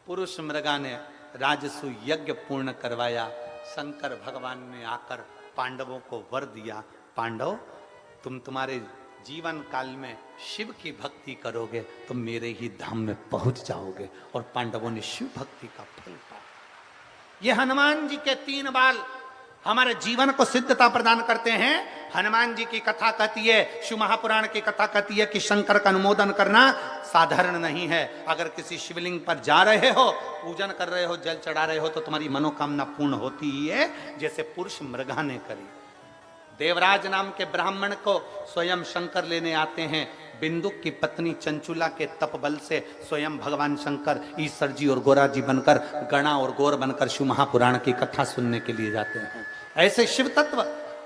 पुरुष मृगा ने राजसू यज्ञ पूर्ण करवाया। शंकर भगवान ने आकर पांडवों को वर दिया, पांडव तुम तुम्हारे जीवन काल में शिव की भक्ति करोगे तो मेरे ही धाम में पहुंच जाओगे। और पांडवों ने शिव भक्ति का फल पाया। ये हनुमान जी के 3 बाल हमारे जीवन को सिद्धता प्रदान करते हैं। हनुमान जी की कथा कहती है, शिव महापुराण की कथा कहती है कि शंकर का अनुमोदन करना साधारण नहीं है। अगर किसी शिवलिंग पर जा रहे हो, पूजन कर रहे हो, जल चढ़ा रहे हो तो तुम्हारी मनोकामना पूर्ण होती ही है, जैसे पुरुष मृगा ने करी। देवराज नाम के ब्राह्मण को स्वयं शंकर लेने आते हैं। बिंदुक की पत्नी चंचुला के तप बल से स्वयं भगवान शंकर ईश्वर जी और गोरा जी बनकर, गणा और गौर बनकर शिव महापुराण की कथा सुनने के लिए जाते हैं। ऐसे शिव तत्व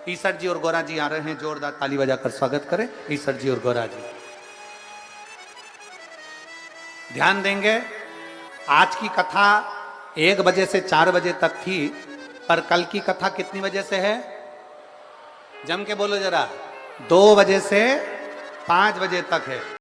ईश्वर जी और गोरा जी आ रहे हैं। जोरदार ताली बजाकर स्वागत करें ईश्वर जी और गोरा जी। ध्यान देंगे, आज की कथा 1 बजे से 4 बजे तक थी, पर कल की कथा कितनी बजे से है? जम के बोलो जरा। 2 बजे से 5 बजे तक है।